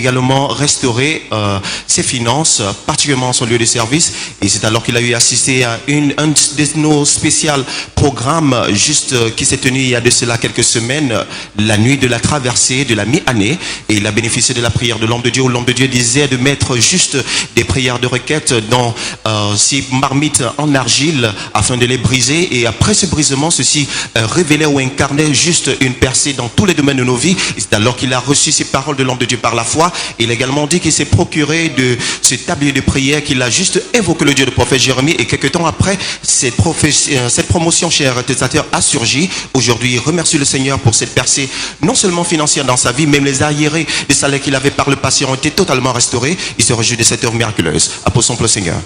également restaurer ses finances, particulièrement son lieu de service. Et c'est alors qu'il a eu assisté à un de nos spéciaux programmes qui s'est tenu il y a de cela quelques semaines, la nuit de la traversée de la mi-année. Et il a bénéficié de la prière de l'homme de Dieu, où l'homme de Dieu disait de mettre juste des prières de requête dans ces marmites en argile afin de les briser. Et après ce brisement, ceci révélait ou incarnait juste une percée dans tous les domaines de nos vies. Et c'est alors qu'il a reçu ces paroles de l'homme de Dieu par la foi. Il a également dit qu'il s'est procuré de ce tablier de prière, qu'il a juste évoqué le Dieu du prophète Jérémie, et quelques temps après, cette promotion, chers téléspectateurs, a surgi. Aujourd'hui, il remercie le Seigneur pour cette percée, non seulement financière dans sa vie, même les arriérés des salaires qu'il avait par le passé ont été totalement restaurés. Il se réjouit de cette œuvre miraculeuse. Applaudissons pour le Seigneur.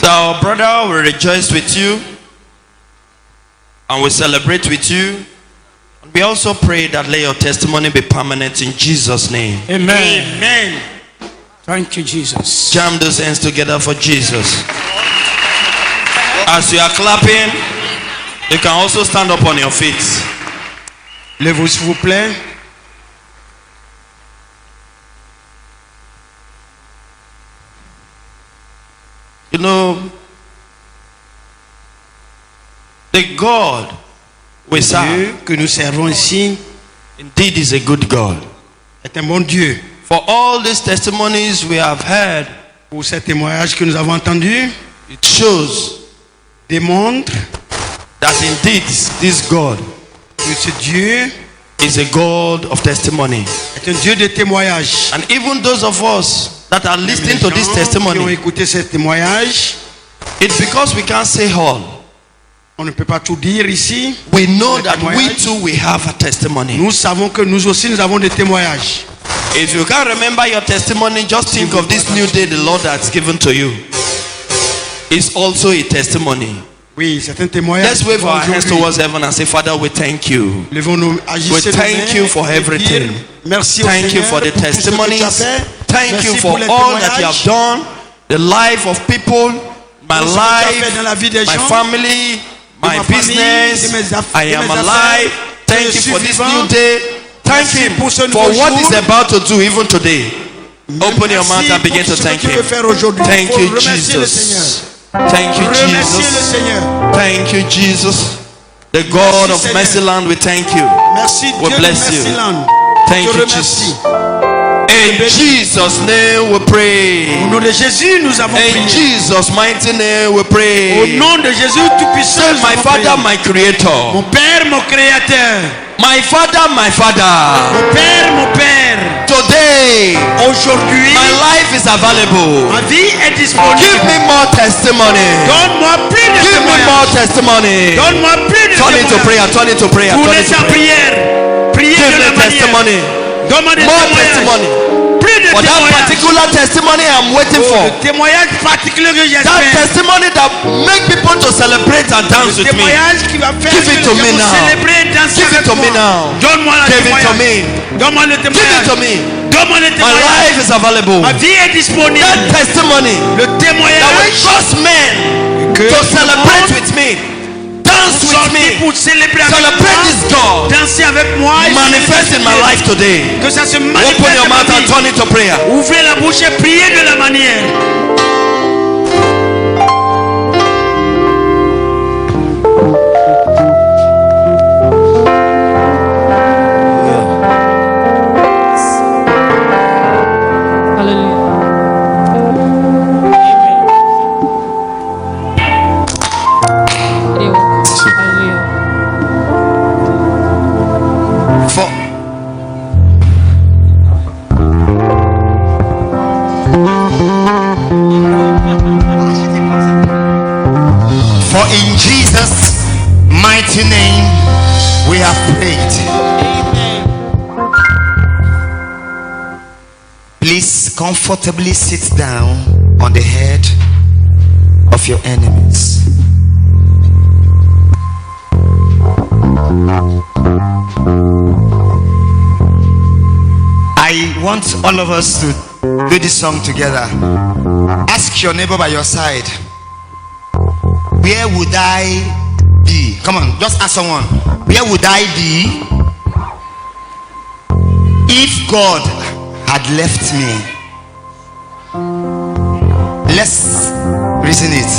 So, brother, we rejoice with you. And we celebrate with you. We also pray that let your testimony be permanent in Jesus' name. Amen. Amen. Thank you, Jesus. Jam those hands together for Jesus. As you are clapping, you can also stand up on your feet. Levez-vous, s'il vous plaît. You know, the God we serve, que nous servons ici, indeed is a good God. est un bon Dieu. For all these testimonies we have heard, pour ces témoignages que nous avons entendus, it shows, démontre that indeed this God que ce Dieu is a God of testimony. est un Dieu de témoignages. And even those of us that are listening to this Qui ont testimony, écouté ces témoignages, it's because we can't say all. on ne peut pas tout dire ici. We know that we too we have a testimony. Nous savons que nous aussi nous avons des témoignages. If you can't remember your testimony, just think of this new day the Lord has given to you. It's also a testimony. Oui, c'est un témoignage. Let's wave our hands towards heaven and say, Father, we thank you. We thank you for everything. Thank you for the testimonies. Thank you for all that you have done. The life of people, my life, my family, my business. I am alive. Thank you for this new day. Thank him for what he's about to do even today. Open your mouth and begin to thank him. Thank you, Jesus. Thank you, Jesus. Thank you, Jesus. The God of Mercyland, we thank you. We bless you. Thank you, Jesus. In Jesus' name we pray. Au nom de Jésus, nous avons prié. In Jesus' mighty name we pray. Au nom de Jésus tout-puissant, my Father, my Creator. Mon Père, mon Créateur. My Father, my Father. Mon Père, mon Père. Today, aujourd'hui, my life is available. Ma vie est disponible. Give me more testimony. Donne-moi plus de Give me more testimony. Donne-moi plus de Turn it to prayer. Turn it to prayer. Tournez sa prière. Priez Give de la me testimony. Donne-moi des more témoignages. Testimony. Plus de For that témoignages. particular testimony I'm waiting for. Le témoignage particulier que j'espère. That testimony that make people to celebrate and dance with me. Témoignage qui va faire Give it to me now. Célébrer et danser Give it avec to moi. me now. Donne-moi le Give it to témoignage. me. Donne-moi le Give it témoignage. to me. Donne-moi le My témoignage. life is available. Ma vie est disponible. That testimony. Le That témoignage. will cause men to celebrate with me. Dance with me. Pour célébrer avec Celebrate moi. this God. Danser avec moi. Manifest in my life today. Que ça se manifeste. Open your mouth and turn it to prayer. Ouvrez la bouche et priez de la manière. For in Jesus' mighty name we have prayed. Please comfortably sit down on the head of your enemies. I want all of us to do this song together. Ask your neighbor by your side, where would I be? Come on, just ask someone. Where would I be if God had left me? Let's reason it.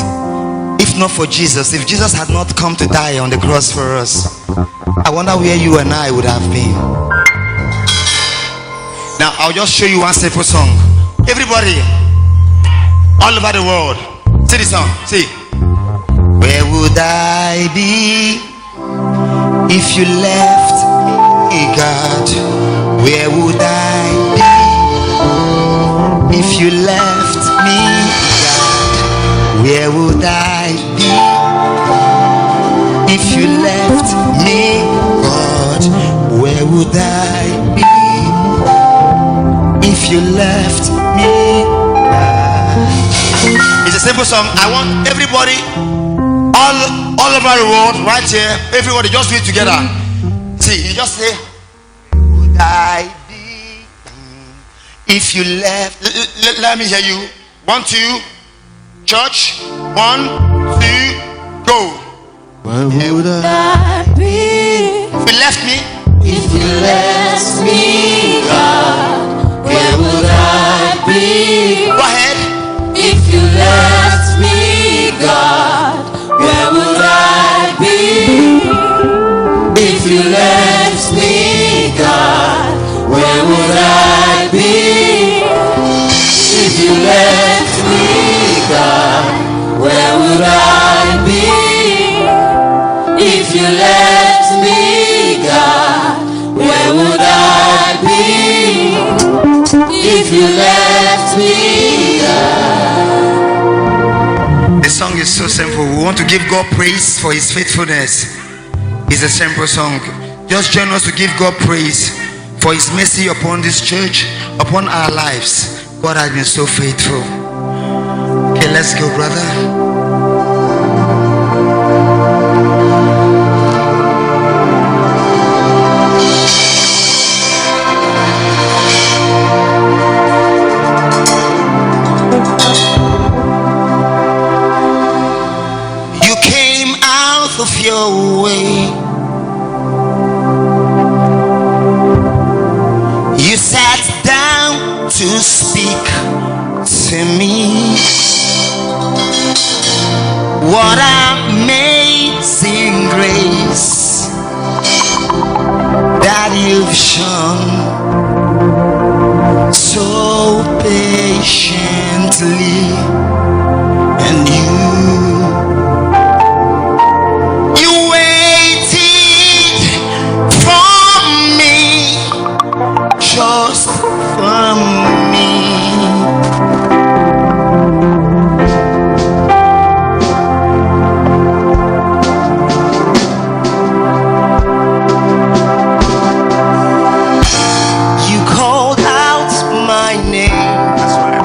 If not for Jesus, if Jesus had not come to die on the cross for us, I wonder where you and I would have been. Now I'll just show you one simple song. Everybody all over the world, see this song. See. Where would I be if you left me, God? Where would I be if you left me, God? Where would I be if you left me, God? Where would I be if you left me, God? It's a simple song. I want everybody all over the world, right here, everybody just do it together. See, you just say, would I be if you left? Let me hear you. 1, 2, church. 1, 2, go. Where would I be if you left me? If you left me, God, where would I be? Go ahead. If you left me, God, where would I be? If you left me, God, where would I be? If you left me, God, where would I be? If you left me, God, where would I be? If you left me, God. The song is so simple. We want to give God praise for His faithfulness. It's a simple song. Just join us to give God praise for His mercy upon this church, upon our lives. God has been so faithful. Okay, let's go, brother. Of your way, you sat down to speak to me. What amazing grace that you've shown so patiently, and just for me. You called out my name. That's right.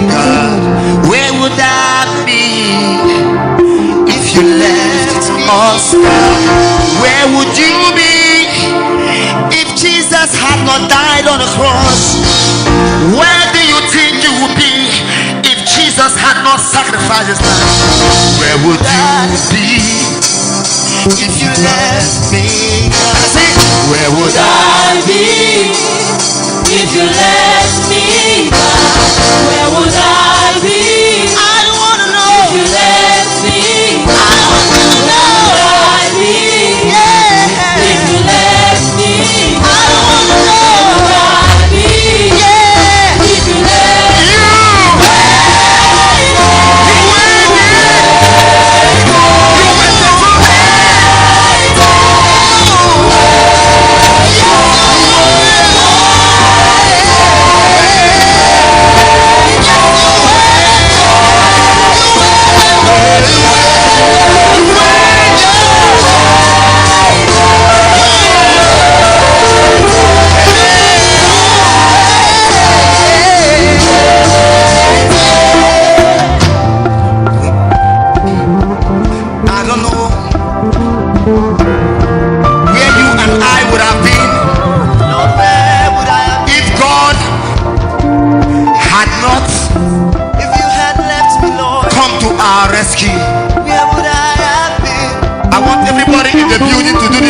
me, God, where would I be if you left us, God? Where would you be if Jesus had not died on the cross? Where do you think you would be if Jesus had not sacrificed his life? Where would you be if you left me? Where would I be if you left me? Where would I be? I want to know. If you left me, I want to know where I'd be. Yeah. If you left me, I want to know where I'd be. Yeah. If you left me,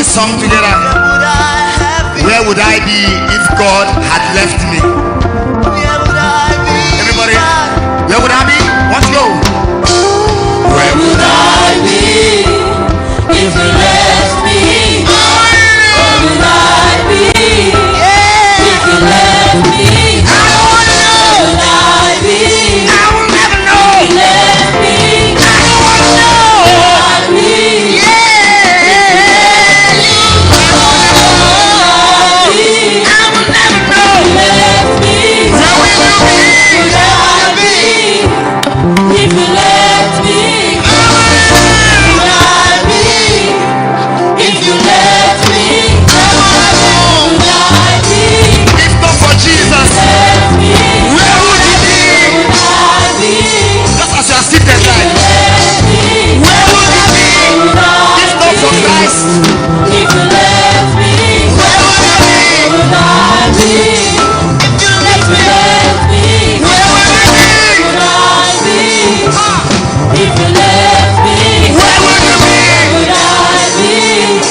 song together. Where would I be if God had left me? Everybody, where would I be? Let's go. Where would I be if you left me? Where would I be if you left me? I don't know. Where would I be? I will never know. If you left me, I don't know. Where would I be? If you left me, where would I be? If you left me, where would I be? If not for Jesus, where would you be? Just as you are seated like, where would you be? If not for Christ, if you left me, where would I be? If you left me, where would I be? If you left me, where would you be? Where would I be?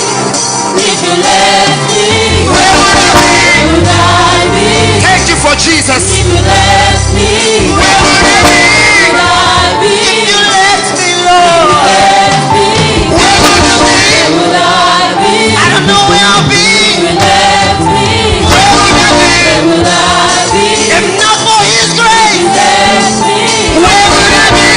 If you left me, where would I be? Thank you for Jesus. If you left me, where would I be? If you left me, Lord, where would I be? I don't know where I'll be. If you left me, where would I be? If not for His grace, where would I be?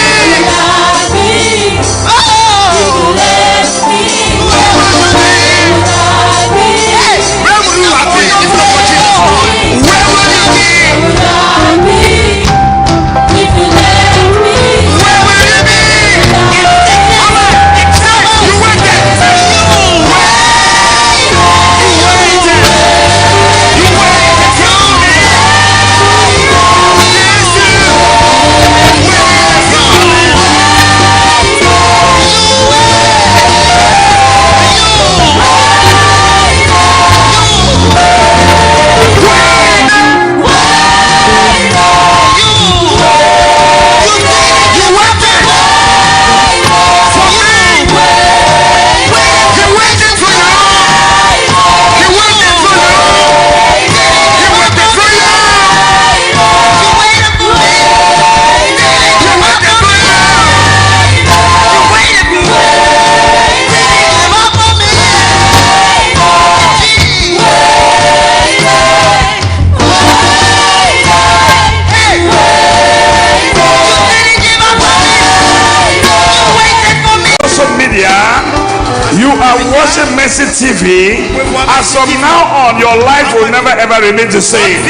Mercy TV, as from now on, your life will never ever remain the same.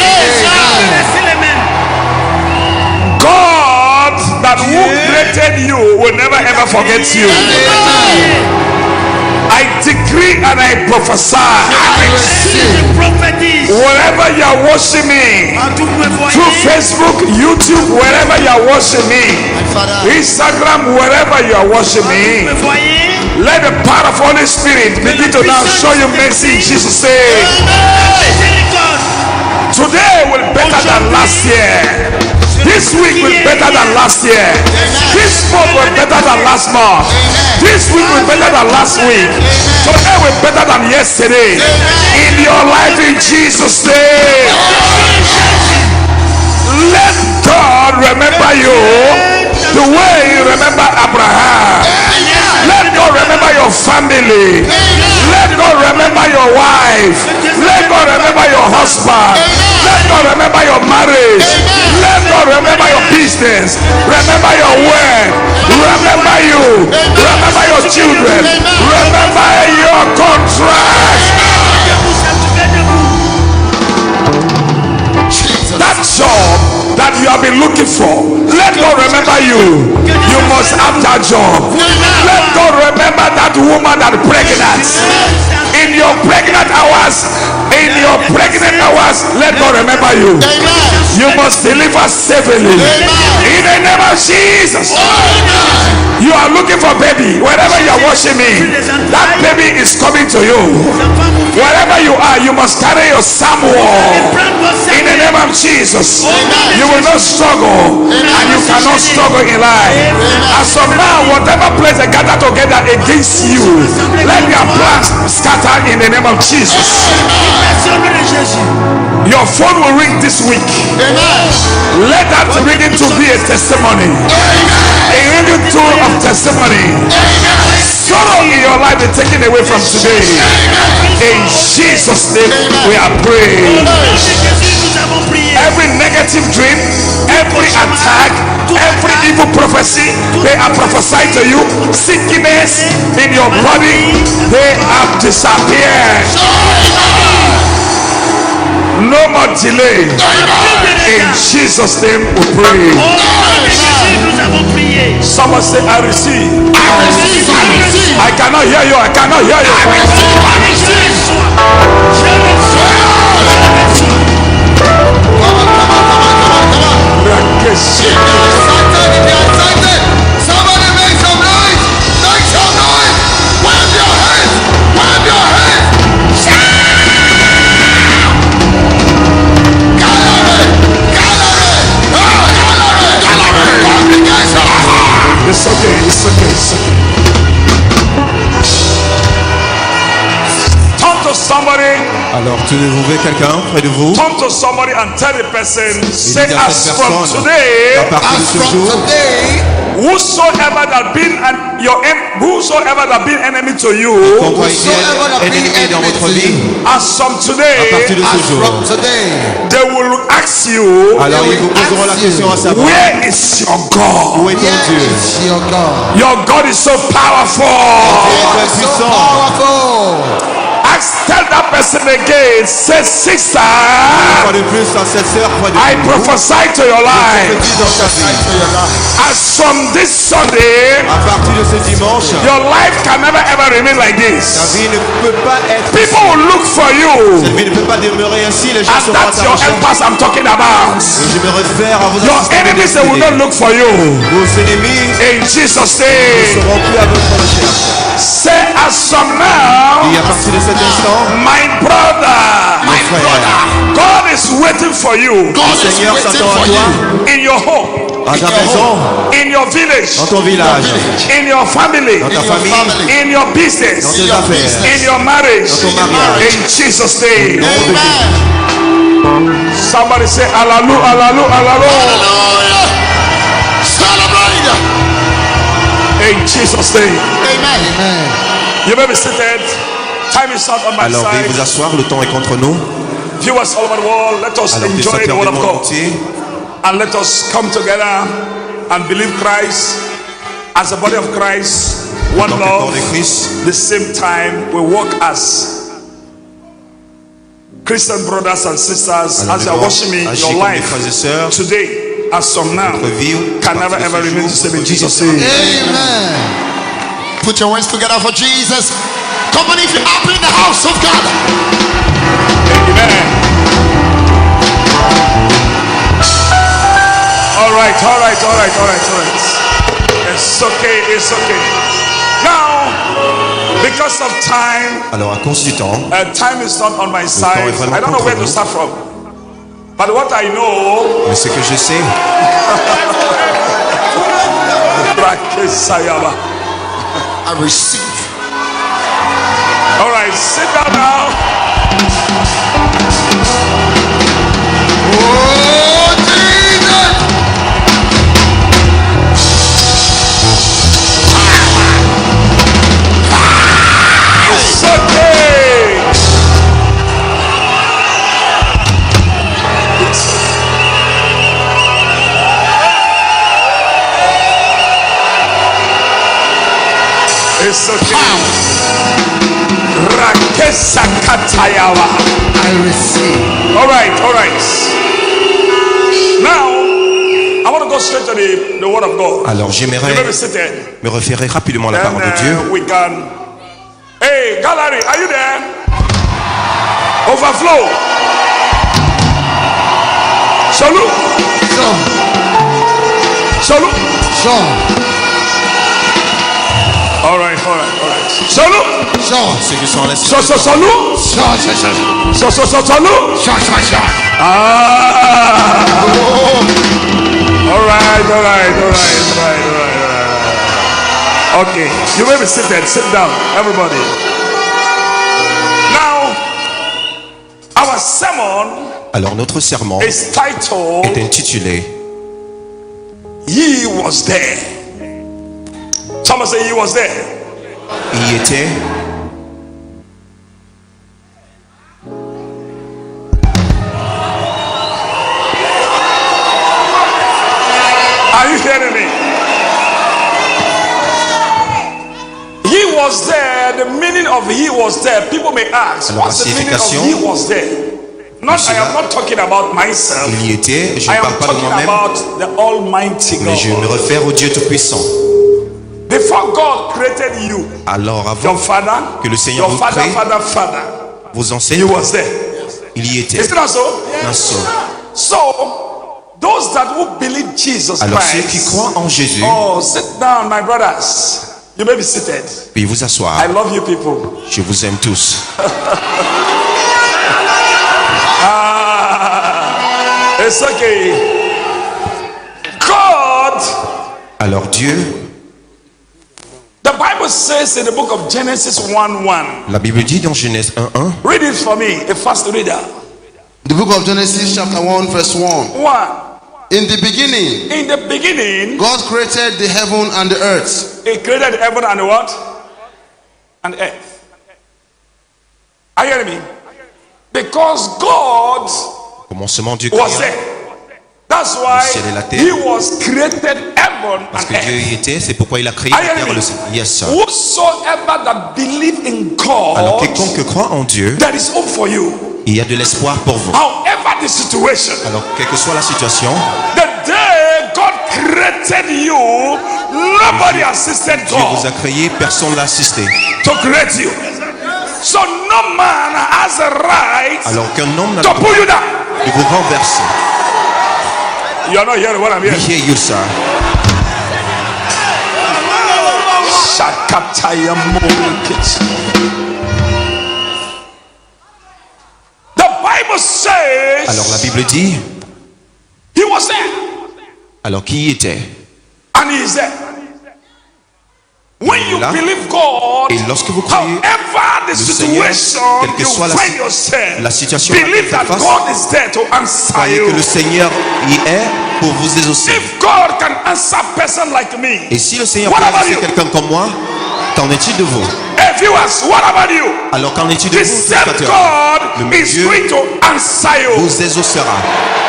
God that who created you will never ever forget you. I decree and I prophesy. Wherever you are worshiping me through Facebook, YouTube, wherever you are watching me, Instagram, wherever you are watching me, let the power of Holy Spirit begin to now show you mercy in Jesus' name. Today will be better than last year. This week will be better than last year. This month will be better than last month. This week will be better than last week. Today will be better than yesterday. In your life, in Jesus' name. Let God remember you the way He remember Abraham. Let God remember your family. Let God remember your wife. Let God remember your husband. Let God remember your marriage. Let God remember your business. Remember your work. Remember you. Remember your children. Remember your contract. That job that you have been looking for, let God remember you. You must have that job. Let God remember that woman that is pregnant. In your pregnant hours, let God remember you. You must deliver safely. In the name of Jesus. You are looking for baby. Wherever you are watching me, that baby is coming to you. Wherever you are, you must carry your Samuel. In the name of Jesus. You will not struggle, and you cannot struggle in life. As from now, whatever place they gather together against you, let their plans scatter in the name of Jesus. Your phone will ring this week. Let that ringing to be a testimony. A ringing tool of testimony. Sorrow in your life is taken away from today. In Jesus' name we are praying. Every negative dream, every attack, every evil prophecy, they are prophesied to you. Sickness in your body, they have disappeared. No more delay. In Jesus' name we pray. Someone say, I receive. I receive. I receive. I cannot hear you. I cannot hear you. I receive. I receive. Somebody make some noise. Make some noise. Wave your hands. Wave your hands. It's okay, it's okay, it's okay. Turn to somebody. Alors, tenez-vous quelqu'un près de vous. Turn to somebody and tell the person, say, dites à as cette from personne, today, à partir de ce jour, whosoever that been enemy to you, qu'on va être ennemi dans votre vie, as from today, à partir de ce jour, they will ask you, alors ils vous poseront la question à savoir, where is your God? où est ton Dieu? Your God is so powerful. Dieu est puissant. Tell that person again, say, sister, Fois de plus, à cette sœur, fois de I plus, prophesy to your life. prophétise dans ta vie. As from this Sunday, À partir de ce dimanche, your life can never ever remain like ta this. vie ne peut pas être People will look for you, Cette vie ne peut pas demeurer ainsi, les gens and seront à that's ta your recherche. helpers I'm talking about. Et je me réfère à vos Your assistants de enemies, they will not destiny. look for you. Vos ennemis In Jesus' ne name, seront plus à votre recherche. say as from now, Et à partir de cet instant, my brother, mon frère, God is waiting for you le Seigneur s'attend à toi, in your home, à ta maison, in your village, dans ton village, in your family, dans ta famille, in your dans business, tes affaires. in your marriage. Dans ton mariage. In Jesus' name. Amen. Somebody say hallelujah, hallelujah, hallelujah. Hallelujah. Celebrate. In Jesus' name. Amen. You may be seated. Time is not on my Alors veuillez vous side. asseoir, le temps est contre nous. Viewers all over the world, let us Alors des enjoy the spectateurs word du of monde God. entier, And let us come together and believe Christ as a body of Christ, one dans le corps love. de Christ, The same time we walk as Christian brothers and sisters. alors As you are watching me, agis your comme des life frères et sœurs, today, as from now, votre vie can never à partir de ever ce remain jour, the same in votre vie Jesus' ne name. Amen. Put your hands together for Jesus. Company, if you're happy in the house of God. Amen. right. It's okay. Now, because of time, Alors à cause du temps, time is not on my side. est vraiment I don't know contre where to nous. start from. But what I know, mais ce que je sais, I receive. all right, sit down now. Oh, Jesus! It's okay. It's okay. Rakesa Katayawa. I receive. All right. Now, I want to go straight to the word of God. alors You may j'aimerais be seated. me référer rapidement à la parole de Dieu. We can. Hey, gallery, are you there? Overflow. Salut. All right. Salut. Ceux qui sont à la Salut. Ah. All right. Okay, you may be seated. Sit down, everybody. Now, our sermon Alors notre serment is titled est intitulé He Was There. Someone say He Was There. Il y était. Are you hearing me? He was there. The meaning of He was there. People may ask, Alors, what's la the meaning of signification He was there? I am not talking about myself. Il y était, je I ne am parle pas de talking moi-même, about the Almighty mais je me God. réfère au Dieu Tout-Puissant. Before God created you, Alors your avant father, que le Seigneur your vous father, crée, vos He ancêtres, was there. il y était. Is it not so? Un seul. So, those that will believe Jesus Alors ceux qui Christ. croient en Jésus, Oh, sit down, my brothers. You may be seated. puis vous asseoir. I love you people. Je vous aime tous. It's okay. God, Alors Dieu, the Bible says in the book of Genesis 1:1. la Bible dit dans Genèse 1:1, Read it for me, a fast reader. The book of Genesis chapter 1 verse 1. 1. In the beginning, In the beginning, God created the heaven and the earth. He created heaven and what? And earth. Are you hearing me? Because God commencement Dieu was créa, there. That's why ciel et la terre. He was created heaven parce and que Dieu earth. y était, c'est pourquoi il a créé Are la you terre et hearing le me? ciel. Yes, sir. Whosoever that believe in Alors God, quiconque croit en Dieu, there is hope for you. il y a de l'espoir pour vous. However the situation, Alors quelle que soit la situation, the day God created you, nobody assisted Dieu vous God a créé, personne ne l'a assisté. to create you. So no man has a right Alors qu'un homme n'a to pas pull you down. de vous renverser. You're not hearing what I'm We hearing. hear you, sir. Shakataya Mokits. The Bible says Alors la Bible dit, He was there alors qui y était? and He is there. When you Là. believe God, Et lorsque vous croyez however the Seigneur, situation quelle que you soit find yourself, la situation believe à that laquelle tu God is there to answer Croyez que you. le Seigneur y est pour vous exaucer. If God can answer a person like me, Et si le Seigneur What peut about exaucer you? quelqu'un comme moi, qu'en est-il de vous? if you ask, what about you? Alors qu'en est-il de The vous, same spectateurs? Le God même is Dieu going to answer you. vous exaucera.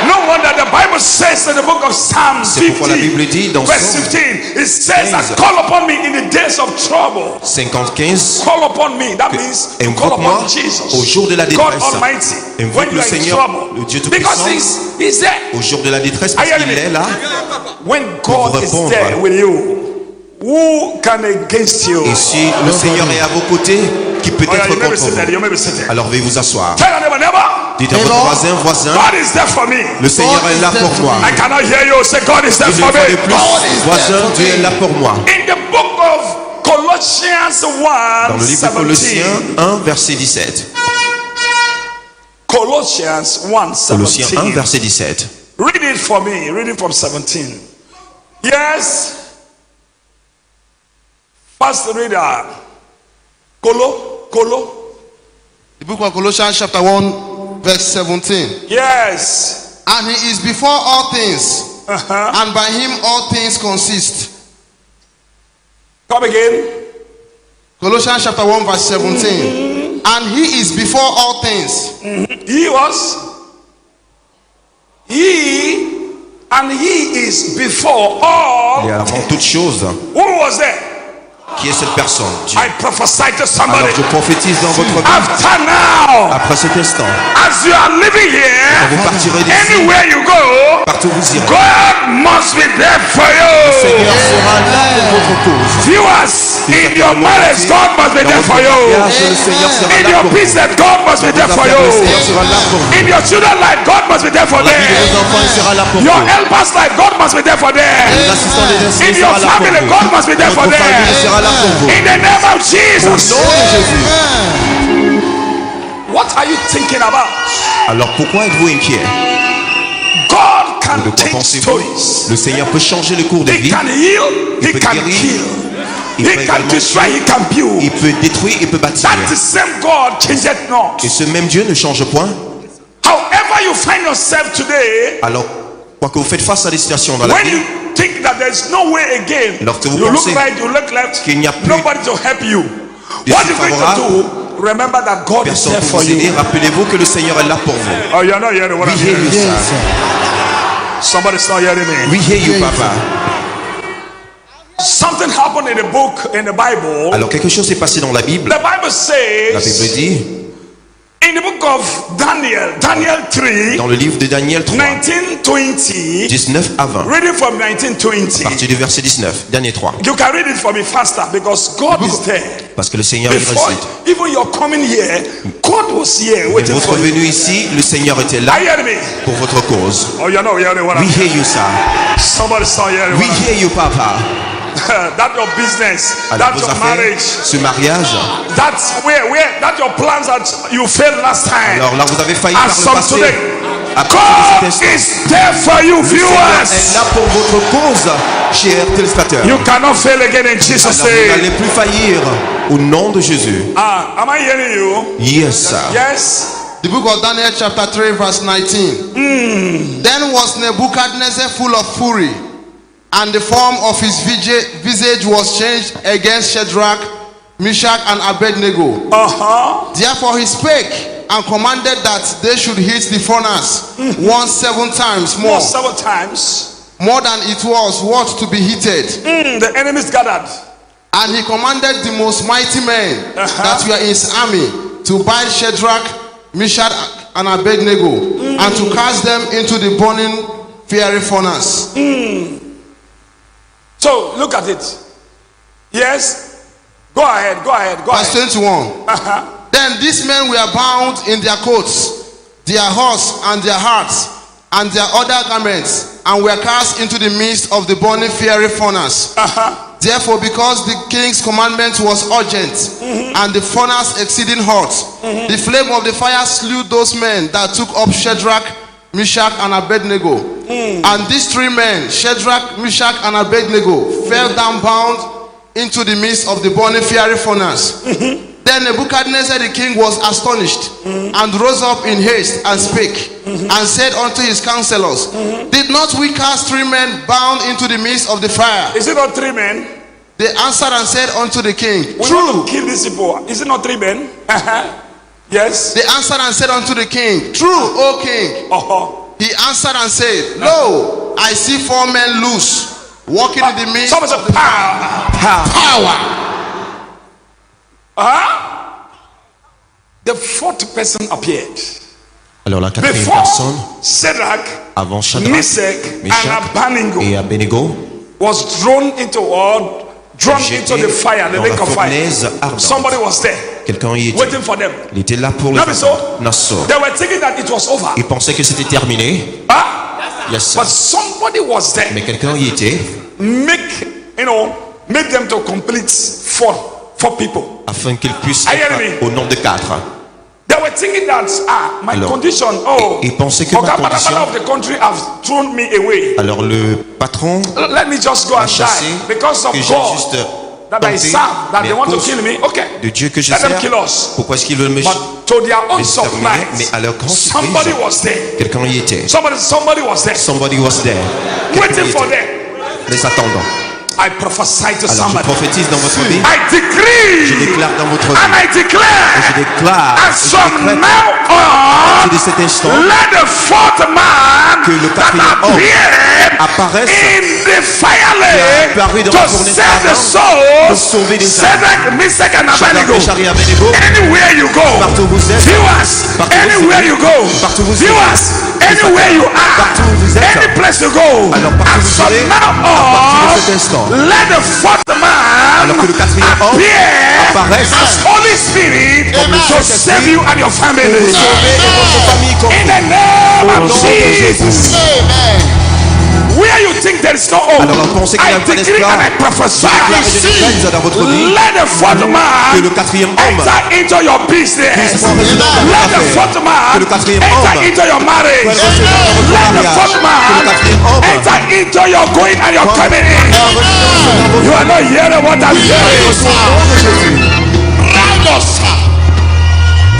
No wonder the Bible says in the book of Psalm C'est pourquoi la 50, Bible dit dans verse Psaume 15, it says that 15. call upon me in the days of trouble. 50-15, Call upon me. That means you call invoque-moi upon Jesus, au jour de la God détresse. Almighty, Invoque when you le are in Seigneur, trouble. le Dieu Because Tout-Puissant. he's there. au jour de la détresse, parce Are you qu'il hearing est me? là. When God is répondre. there with you, who can against you? Et si le Seigneur est à vos côtés, qui peut Oh, yeah, être you may be contre seated. vous? You may be seated. Alors veuillez vous asseoir. Tell your neighbor, Dites à votre voisin, God is there for me. le Seigneur est là pour moi. I cannot hear you say God is there Une for fois de me. plus, voisin, Dieu est là pour moi. In the book of Colossians 1, Dans le livre de Colossiens 1, verset 17. Colossians 1, Colossiens 1, 17. verset 17. Read it for me. Read it from 17. Yes. First reader. Colo. The book of Colossians chapter 1 verse 17. Yes. And he is before all things, Uh-huh. and by him all things consist. Come again. Colossians chapter 1 verse 17. And he is before all things. He was. And he is before all. Et avant toute chose, Who was there? qui est cette personne? Dieu. I prophesy to somebody. Alors je prophétise dans votre vie, After now, après cet instant, as you are living here, quand vous partirez d'ici, anywhere you go, partout vous irez, God must be there for le you. Seigneur sera là pour votre cause. Viewers, in your marriage, God must be Dans there votre for you. mariage, le Seigneur sera In là your pour vous. business, God must be there for Le Seigneur you. sera là pour vous. In your children's life, God must be there for La vie de them. vos enfants, il sera là pour Your vous. helpers' life, God must be there for them. L'assistant des In destinées your sera là pour family, vous. God must be there for Votre famille them. sera là pour vous. In the name of Au Jesus. nom de Jésus. What are you thinking about? Alors pourquoi êtes-vous inquiet? God De can quoi change pensez-vous? stories. Le Seigneur peut changer le cours de He vie. can heal, Il he peut can guérir. kill, Il he peut can également destroy, tuer. he can build. Il peut détruire, il peut bâtir. That the same God changeth not. Et ce même Dieu ne change point. However you find yourself today, Alors, quoi que vous faites face à des situations dans la when vie, you think that there's no way again, Lorsque vous you look pensez right, you look left, qu'il n'y a plus nobody to help you. de What suite you going favorable, to do? Remember that God is personne there pour for vous aider. you. Rappelez-vous que le Seigneur est là pour vous. Oh, you're not hearing what We I'm hear you, hearing. sir. Somebody's not hearing me. We hear you, Papa. Something happened in the book, in the Bible. Alors, quelque chose s'est passé dans la Bible. The Bible La Bible says dit, in the book of Daniel 3, dans le livre de Daniel 3, 19-20, 19 à 20, reading from à 19-20. partir du verset 19, Daniel 3. You can read it for me faster because God is there. Parce que le Seigneur est Before ressuscité. even your coming here, God was here Et waiting votre for you. venue ici, le Seigneur était là Are you hearing me? pour votre cause. Oh, you're not hearing what We I'm hear you, sir. Somebody's not hearing We what I'm hear you, Papa. That your business, Alors, that vos your affaires, marriage, ce mariage, that's where that your plans that you failed last time. alors là, vous avez failli par As le from passé. today, À partir de God cet instant, is there for you, le Seigneur est viewers. là pour votre cause, chers téléspectateurs. You cannot fail again in Jesus' Alors, vous n'allez name. plus faillir au nom de Jésus. Am I hearing you? Yes, sir. Yes. The book of Daniel chapter 3 verse 19. Then was Nebuchadnezzar full of fury, and the form of his visage was changed against Shadrach, Meshach, and Abednego. Therefore he spake and commanded that they should hit the furnace 7 times more, Several times. more than it was worth to be heated. The enemies gathered. And he commanded the most mighty men that were in his army to bind Shadrach, Meshach, and Abednego, and to cast them into the burning fiery furnace. So look at it. Yes. Go ahead. Verse 21. Then these men were bound in their coats, their horse, and their hearts, and their other garments, and were cast into the midst of the burning fiery furnace. Therefore, because the king's commandment was urgent, and the furnace exceeding hot, the flame of the fire slew those men that took up Shadrach, Meshach, and Abednego. And these 3 men, Shadrach, Meshach, and Abednego, fell down bound into the midst of the burning fiery furnace. Then Nebuchadnezzar the king was astonished, and rose up in haste, and spake, and said unto his counselors, Did not we cast 3 men bound into the midst of the fire? Is it not 3 men? They answered and said unto the king, We True. want to kill these people. Is it not 3 men? Yes. They answered and said unto the king, True, O king. He answered and said, Lo, I see 4 men loose, walking in the midst Someone of said the power. The 4th person appeared. Alors la quatrième Before personne, Shadrach, avant Shadrach, Meshach, Meshach and Abednego et Abednego, was drawn into the fire, the jetés lake of dans la fournaise fire. ardente. Somebody was there. Quelqu'un y était. waiting for them. Il était là pour les Not so. Not so. They were thinking that it was over. Il pensait que c'était terminé. Huh? Yes, sir. But somebody was there. Mais quelqu'un y était. Make them to complete four people. Afin qu'il puisse Are you être hearing me? au nombre de 4. They were thinking that my Alors, condition. ils pensaient que ma condition. of the country have thrown me away. Alors le patron Let me just go a and chassé die because of que j'ai God juste that I tenté, serve. That mais they à want to cause kill me. Okay. de Dieu que je Let them sers. kill us. Pourquoi est-ce qu'ils veulent me But to their own exterminer? Mais surprise, à leur grande somebody surprise, was there. quelqu'un y était. Somebody was there. Somebody was there. Quelqu'un Waiting y for était. them. Les attendants. I prophesy to Alors je somebody. prophétise dans votre vie. I decree. Je déclare dans votre vie. And I declare. Et je déclare. And et je from décrète now à on, partir de cet instant let the fourth man que le that quatrième homme appeared apparaisse in the fire qui a apparu lake dans la to journée save the ardente pour souls. sauver les âmes. Shadrach, Meshach, and Abednego. Shadrach, Meshach et Abednego. Anywhere you go, Partout où vous êtes. viewers. Partout où vous Anywhere êtes. you go, Partout où vous êtes. viewers. Anywhere you are, Partout où vous êtes. any place you go. Alors, partout And où vous from allez, now à partir de cet on, instant, let the fourth man alors que le quatrième homme appear apparaisse as Holy Spirit comme le to Saint-Esprit save you and your family. pour sauver et votre famille In compris. the name Au of nom de Jesus. Where you think there is no hope, Alors pensez qu'il n'y I a pas decree d'espoir. and I prophesy. Je déclare et je décrète dans votre vie Let the fourth que man le quatrième homme enter into your business. puisse prendre résidence dans Let votre the affaire. fourth man Que le quatrième enter homme into your marriage. puisse recevoir dans votre Let the mariage. fourth Que le man quatrième homme enter into your going and your coming in. You are not hearing what I'm hearing.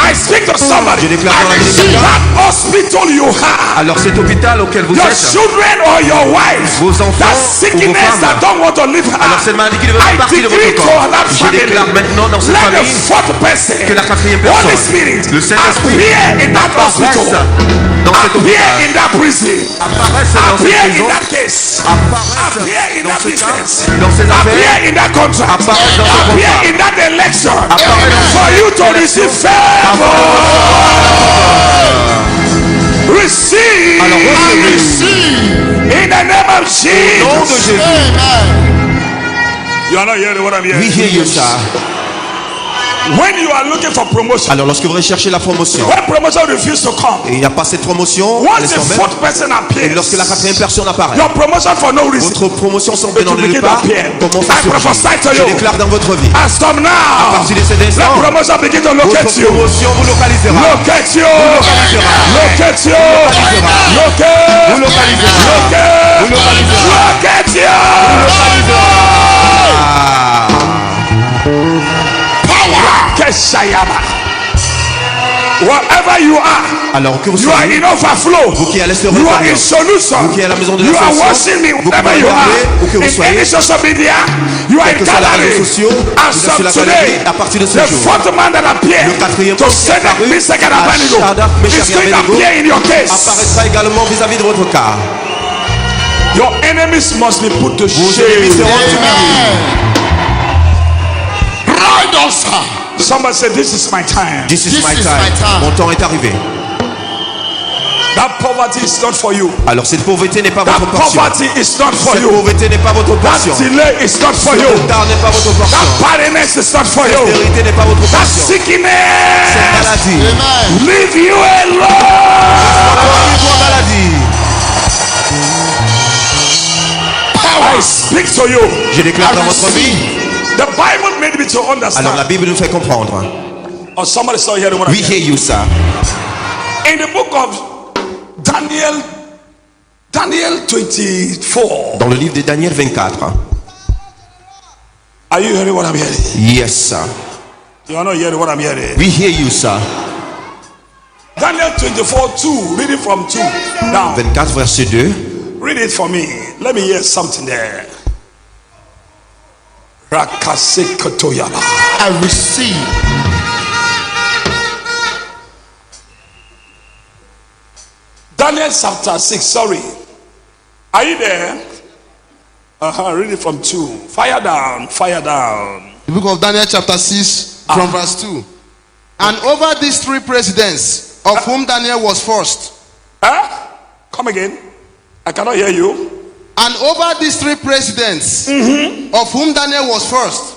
I speak to somebody. Je déclare dans la vie de quelqu'un. That hospital you have, Alors cet hôpital auquel vous your êtes, children or your wife, vos enfants that ou vos sickness femmes, that don't want to live alors cette maladie qui ne veut pas I partir de decree votre for corps, that je family. déclare maintenant dans cette Let the famille fourth person, que la quatrième Holy personne, Spirit, le Saint-Esprit, appear in that hospital, apparaisse dans cet appear hôpital, in that prison, apparaisse dans cette appear in maison, that case, apparaisse appear in dans that ce cas, business, dans ces appear affaires, in that contract, apparaisse dans ce appear contrat, in that election, apparaisse dans for cette you to receive favor. Receive. Alors recevez In the name of au nom de Jesus. Jésus. You are not hearing what I'm We hearing. hear you, sir. When you are looking for promotion, Alors lorsque vous recherchez la promotion when promotion refuses to come, et il n'y a pas cette promotion, à once the l'instant même, fourth person et appears, lorsque la quatrième personne apparaît, your promotion for no reason, votre promotion sans it will venant de begin nulle to part appear. commence I à prophesy surgir. to Je you. déclare dans votre vie, As from à now, partir de cet the instant, promotion begin to votre locate you. promotion vous localisera. Locate you. localisera. Locate you. localisera. Locate. Vous localisera. Locate. Vous localisera. Locate you. Ah. Keshayaba. Wherever you are, Alors que vous you are soyez, in overflow. vous qui êtes à l'est You are in solution. vous qui êtes à la maison de la You are solution, watching me vous wherever pouvez you regarder où que are. vous In soyez, any social media, you are quels in que soient les gallery. réseaux sociaux, As vous êtes sur of la today, galerie, à partir de ce the jour, fourth man that appeared le quatrième to homme qui est send apparu Meshach and à Abednego Shadrach, Meshach is et going to Abednego appear in your case. apparaîtra également vis-à-vis de votre cas. Your enemies must be put to Vos ennemis shame. seront humiliés. Right on, sir. Somebody said, "This is my time." This is This my is time. my time. Mon temps est arrivé. That poverty is not for you. Alors cette pauvreté n'est pas That votre portion. poverty is not for Cette you. pauvreté n'est pas votre That portion. delay is not for Ce you. retard n'est pas votre portion. That barrenness is not for Cette you. vérité n'est pas votre That portion. Cette sickness, maladie. Amen. leave you alone. Votre maladie. I speak to you. Je déclare dans votre vie. The Bible made me to Alors la understand. Bible nous fait comprendre. Or somebody saw hearing what I'm We hear you, sir. in the book of Daniel 24. Dans le livre de Daniel 24. Are you hearing what I'm hearing? Yes, sir. You are not hearing what I'm hearing. We hear you, sir. Daniel 24:2. Read it from 2 down. 24 verset 2. Read it for me. Let me hear something there. Rakasekotoyaba. I receive. Daniel chapter 6. Sorry. Are you there? Read it from 2. Fire down. Fire down. The book of Daniel chapter 6 from verse 2. And over these three presidents, of whom Daniel was first. Huh? Come again. I cannot hear you. And over these three presidents, of whom Daniel was first,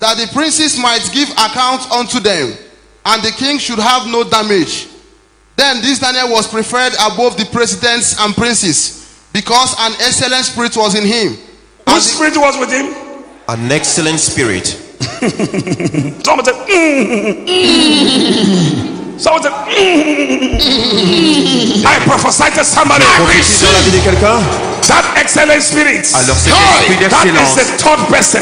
that the princes might give account unto them, and the king should have no damage. Then this Daniel was preferred above the presidents and princes, because an excellent spirit was in him. Whose spirit was with him? An excellent spirit. Someone said, Someone said, I prophesy to somebody. Prophétise dans la vie de quelqu'un. That excellent spirit. Alors cet esprit That is d'excellence. the third person.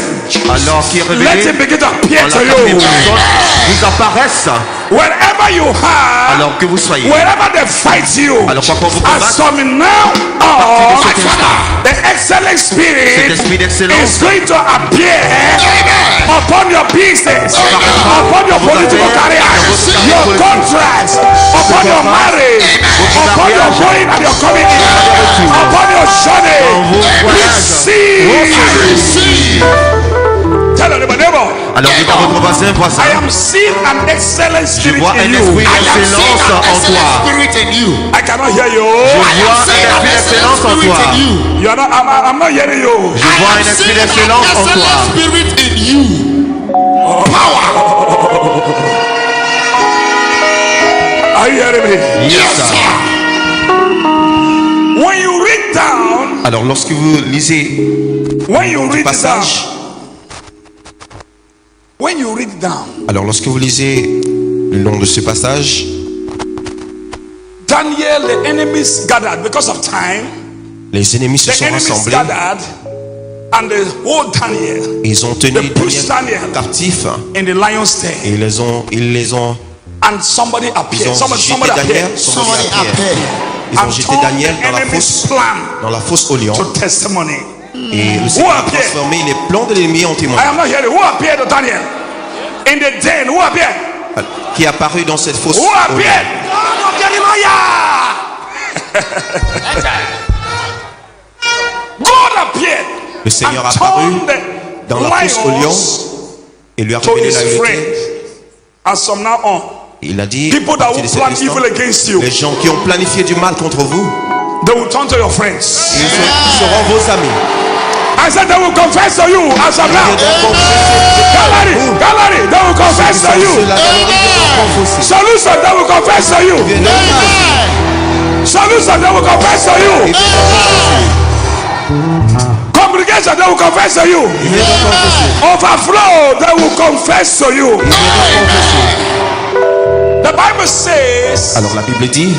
Alors qui est Let révélé him begin to appear dans to la quatrième you. personne vous apparaissent. Wherever you are, Alors que vous soyez. wherever they fight you, Alors parfois vous as combattent. from now partir on, de cet instant, the excellent cet spirit esprit is d'excellence going to appear upon your business, upon your political career, your contracts, upon your marriage, upon your going and your coming in, upon your journey. Receive. Tell everybody, neighbor. Alors dites à votre voisin, voisin, I am seeing an excellent je spirit vois in un you. esprit d'excellence en toi. I cannot hear you. Je vois un esprit d'excellence en toi. You are not, I'm not hearing you. Je vois un esprit d'excellence en toi. Are you hearing me? Yes, sir. When you read down, Alors lorsque vous lisez when you du read down, passage, when you read down, alors lorsque vous lisez le long de ce passage, Daniel, the enemies gathered because of time. les ennemis se The sont enemies rassemblés gathered, and the whole Daniel et ils ont tenu They pushed Daniel Daniel captif in the lion's den, et ils les ont and somebody appeared. Somebody jeté appeared Daniel, ils ont and jeté turned Daniel the dans la enemy's fosse plan au lion to testimony. et le Seigneur a transformé les plans de l'ennemi en I témoignage. am not hearing. Who appeared to Daniel in the den? Who appeared? Qui est apparu dans cette fosse Who au lion. appeared? God of Jeremiah. God appeared. Le Seigneur and a apparu turned the dans la fosse au lion lions et lui a to révélé his la friend. vérité. As from now on, Il a dit, people à that partir will de cet plan instant, evil against you, les gens qui ont planifié du mal contre vous, they will turn to your friends. ils seront vos amis. I said they will confess to you as of now. Gallery, they will confess to you. Solution, they will confess to you. Solution, they will confess to you. Congregation, they will confess to you. Overflow, they will confess to you. The Bible says, Alors la Bible dit,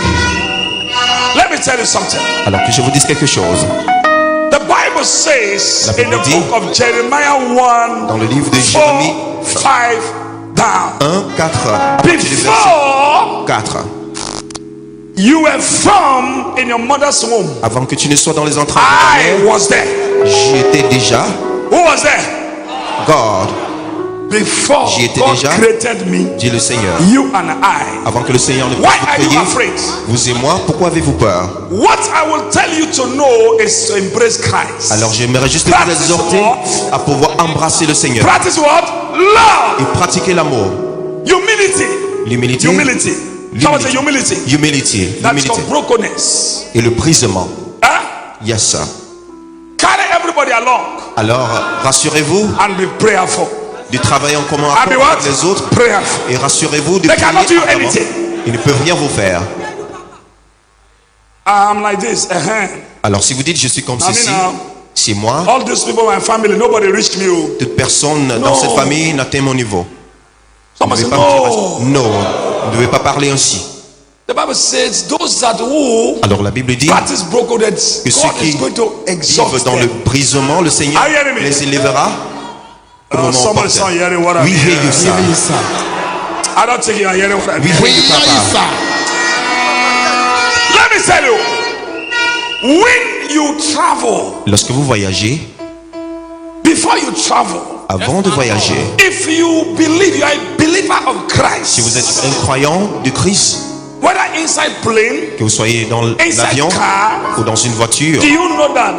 let me tell you something. alors que je vous dise quelque chose, The Bible says La in the Bible dit, book of Jeremiah 1, dans le livre de Jérémie 4, 5 down. 1, 4, Before 4, you were formed in your mother's womb, avant que tu ne sois dans les entrailles I de ta mère, was there. j'étais déjà, Who was there? God, Before J'y étais God déjà. created me, dit le Seigneur. you and I. Avant que le Seigneur ne puisse Why vous are you créer, afraid? vous et moi, pourquoi avez-vous peur? What I will tell you to know is to embrace Christ. Alors j'aimerais juste vous Practice exhorter what? à pouvoir embrasser le Seigneur Practice what? Love. et pratiquer l'amour, Humility. l'humilité, Humility. Someone say humility. humilité, That's l'humilité called brokenness. et le brisement. Huh? Yes, sir. Carry everybody along Alors rassurez-vous and be prayerful. de travailler en commun And be what? avec les autres Prayerful. et rassurez-vous de They cannot do prier you ardemment. anything. Ils ne peuvent rien vous faire. I'm like this. Alors si vous dites je suis comme I mean, ceci, c'est moi, all these people, my family, nobody reached me. Oh. toute personne No. dans cette famille n'atteint mon niveau. Vous ne Someone devez say, pas me dire no. non, vous ne devez pas parler ainsi. The Bible says those that who Alors la Bible dit practice brokenness, que ceux God is qui going to exalt vivent dans le them. brisement, le Seigneur Are you hearing me? les élèvera au moment Somebody's not opportun. hearing what I'm We hear you, hearing. sir. I don't think you are hearing what I'm We hearing. hear you, Papa. Let me tell you, when you travel, Lorsque vous voyagez, before you travel, avant de voyager, if you believe you are a believer of Christ, si vous êtes un croyant du Christ, whether inside plane, que vous soyez dans inside l'avion car, ou dans une voiture, do you know that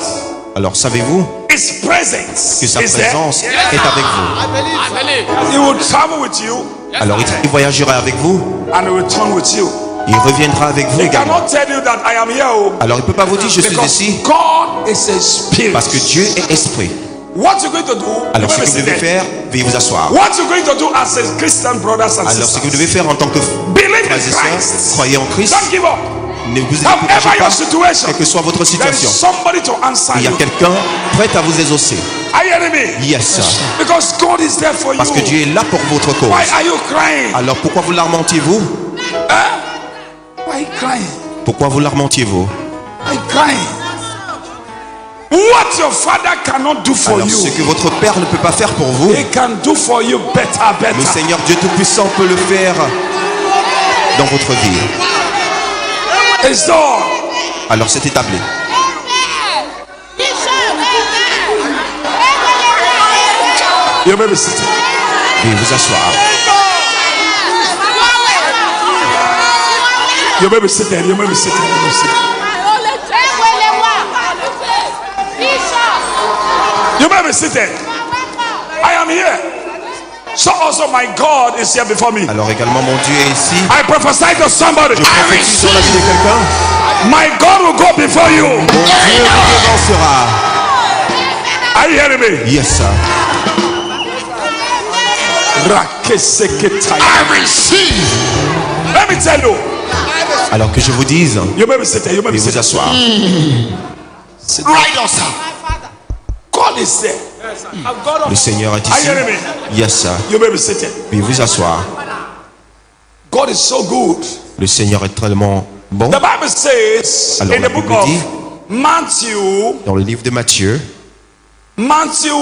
alors savez-vous His presence que sa is there? présence est avec vous. He will travel with you Alors il voyagera avec vous, and he will return with you. il reviendra avec vous He également. cannot tell you that I am here, oh, Alors il ne peut pas vous dire je suis because ici God is a spirit. parce que Dieu est esprit. What you're going to do, Alors ce que vous devez faire, veuillez vous asseoir. What you're going to do as a Christian brothers and Alors ce que vous sisters, devez faire en tant que believe frères in et sœurs, Christ. croyez en Christ. Don't give up. Ne vous Whatever découragez your pas, situation, quelle que soit votre there is situation. somebody to answer Il y a you. quelqu'un prêt à vous exaucer. Are you hearing me? Yes, sir. Because God is there for Parce que you. Dieu est là pour votre cause. Why are you crying? Alors pourquoi vous lamentiez-vous? Why are you crying? Pourquoi vous lamentiez-vous? Why are you crying? What your father cannot do for Alors you, ce que votre Père ne peut pas faire pour vous, He can do for you better, le better. Seigneur Dieu Tout-Puissant peut le faire dans votre vie. It's done. Alors c'est établi. You may be sitting. Veuillez vous asseoir. You may be sitting. You may be sitting. You may be sitting. You may be seated. I am here. So also my God is here before me. Alors également mon Dieu est ici. I prophesy to somebody. Je prophétise sur la vie de quelqu'un. My God will go before you. Mon Dieu vous devancera. Are you hearing me? Yes, sir. I receive. Let me tell you. Alors que je vous dise, You may be seated. You may be veuillez vous seated. asseoir. Right on, sir. God is there. Le Seigneur est Are you ici. hearing me? Yes, sir. You may be seated. Veuillez vous asseoir. God is so good. Le Seigneur est tellement bon. The Bible says Alors, in la the book Bible of dit, Matthew, dans le livre de Matthieu, Matthew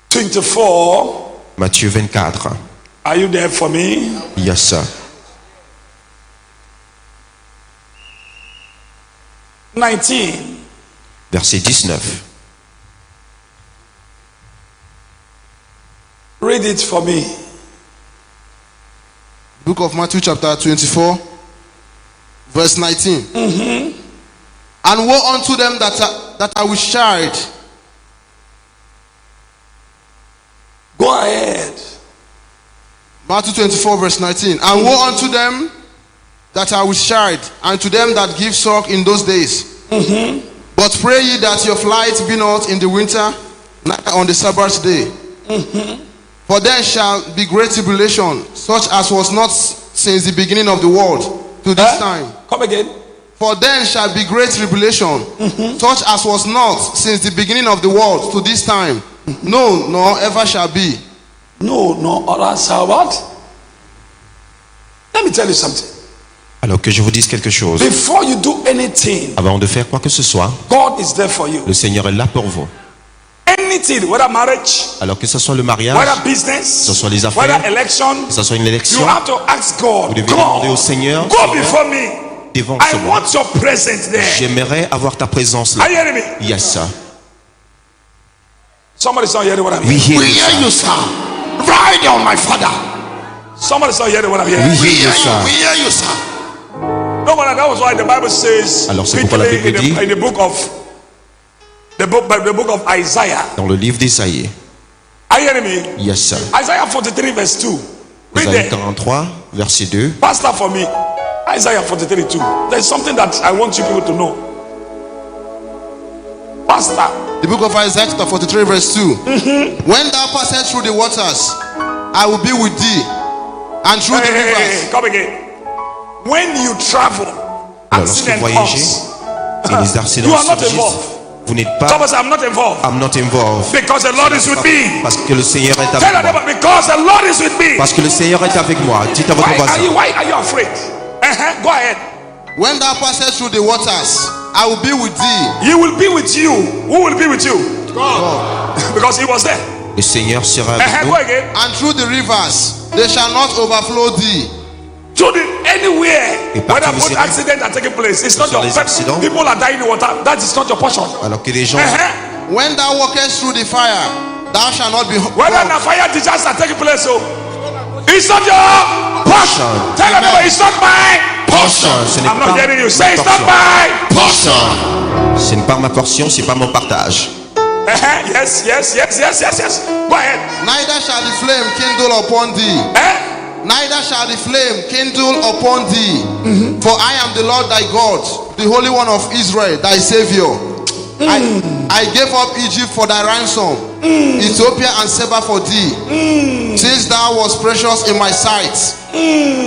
24. Matthieu 24. Are you there for me? Yes, sir. 19. Verset 19. Read it for me. Book of Matthew chapter 24 verse 19. And woe unto them that are with child. Go ahead. Matthew 24 verse 19. And woe unto them that are with child, and to them that give suck in those days. But pray ye that your flight be not in the winter, neither on the Sabbath day. For then shall be great tribulation, such as was not since the beginning of the world to this time. Come again. For then shall be great tribulation, such as was not since the beginning of the world to this time. No, nor ever shall be. No, other shall what? Let me tell you something. Alors que je vous dise quelque chose. Before you do anything, Avant de faire quoi que ce soit, God is there for you. le Seigneur est là pour vous. Anything, whether marriage, Alors que ce soit le mariage, whether que business, ce soit les affaires, whether election, que ce soit une you élection, have to ask God. vous devez demander au Seigneur, Go before me. devant I ce moi. want your presence there. J'aimerais avoir ta présence là. Are you hearing me? Yes, sir. Somebody's not hearing what I'm We hearing. hear you, sir. sir. Ride on, my father. Somebody's not hearing what I'm We hearing. hear you, sir. We hear you, sir. No, but that was why the Bible says, Alors, c'est pourquoi la Bible dit, in the book of Isaiah. dans le livre d'Isaïe. Are you hearing me? Yes, sir. Isaiah 43 verse 2. Read Isaïe there. 43, verset 2. Pastor for me. Isaiah 43 2. There's something that I want you people to know. Pastor. The book of Isaiah chapter 43 verse 2. When thou passest through the waters, I will be with thee, and through the rivers. Come again. When you travel, Alors, lorsque vous accident voyagez, comes. et les accidents You are not surgissent, involved. vous n'êtes pas, Somebody say, I'm not involved. I'm not involved. Because the Lord is with me. Parce que le Seigneur est Tell avec them moi. about because the Lord is with me. Parce que le Seigneur est avec moi. Dites à votre voisin. Why are you afraid? Go ahead. When thou passest through the waters, I will be with thee. He will be with you. Who will be with you? God. Because he was there. Le Seigneur sera avec Go nous. again. And through the rivers, they shall not overflow thee. Anywhere Et where partout où c'est accidents are taking place, it's not sur your les accidents. people are dying in water. That is not your portion. Alors que les gens, When thou walkest through the fire, thou shalt not be Whether hurt. the fire disasters are taking place, so it's not your portion. Tell everybody it's not my portion. ce n'est I'm not pas hearing you. ma Say it's not portion. my portion. Ce n'est pas ma portion, c'est pas mon partage. Yes. Go ahead. Neither shall the flame kindle upon thee. Neither shall the flame kindle upon thee. For I am the Lord thy God, the Holy One of Israel, thy Savior. I gave up Egypt for thy ransom, Ethiopia and Seba for thee. Since thou was precious in my sight,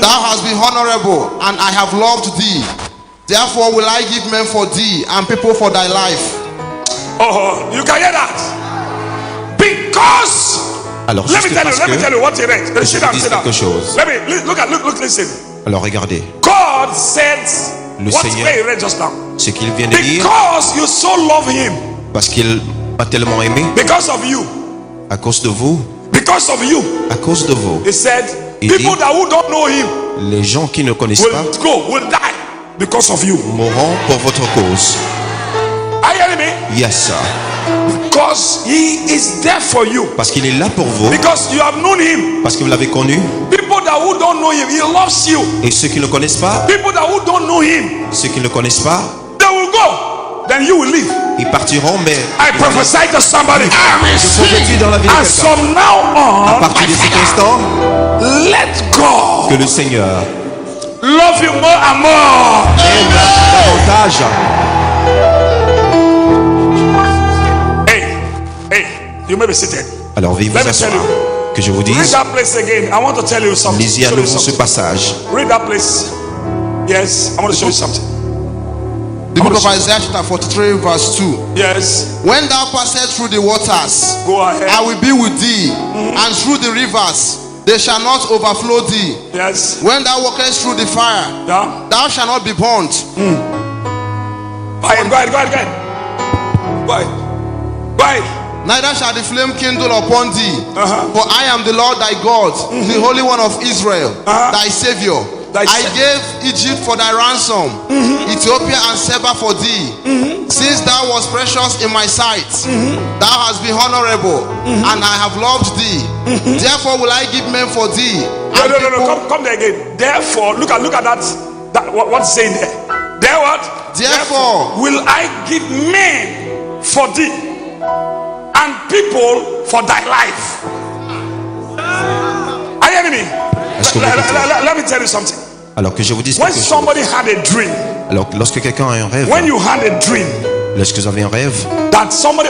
thou hast been honorable, and I have loved thee. Therefore will I give men for thee, and people for thy life. Oh, you can hear that? Because Alors, let me tell you what he read. Sit down. chose. Let me look, listen. Alors regardez, God said Le what Seigneur, he read just now. ce qu'il vient de dire, Because you so love him, parce qu'il m'a tellement aimé, because of you, à cause de vous, because of you, à cause de vous, he said, Il people dit, that who don't know him les gens qui ne connaissent pas will die because of you. mourront pour votre cause. Are you hearing me? Yes, sir. Because he is there for you. Parce qu'il est là pour vous, Because you have known him. parce que vous l'avez connu. People that who don't know him, he loves you. Et ceux qui ne le connaissent pas, People that who don't know him, ceux qui ne le connaissent pas, they will go. Then you will leave. ils partiront, mais I prophesy to somebody. je prophétise dans la vie de As quelqu'un. from now À on, partir de cet instant, let God que le Seigneur love you more and more. aime davantage. Hey, you may be seated. Alors veuillez vous Let me asseoir. tell you. Que je vous Read dise, that place again. I want to tell you something. lisez à Show you nouveau ce something. passage. Read that place. Yes, I want to show you something. The book of Isaiah chapter 43 verse 2. Yes, When thou passest through the waters, go ahead. I will be with thee, and through the rivers, they shall not overflow thee. Yes, When thou walkest through the fire, yeah. thou shalt not be burnt. Go ahead. Neither shall the flame kindle upon thee. Uh-huh. For I am the Lord thy God, the Holy One of Israel, Uh-huh. thy Savior. Thy I Sa- gave Egypt for thy ransom, Ethiopia and Seba for thee. Since thou was precious in my sight, thou hast been honorable, and I have loved thee. Therefore will I give men for thee. and No. people- Come there again. Therefore, look at that. What's saying there? There what? Therefore will I give men for thee and people for thy life. Are you hearing me? Est-ce que vous écoutez? Let me tell you something. Alors que je vous dise When quelque chose. somebody had a dream, Alors lorsque quelqu'un a un rêve, when you had a dream lorsque vous avez un rêve that somebody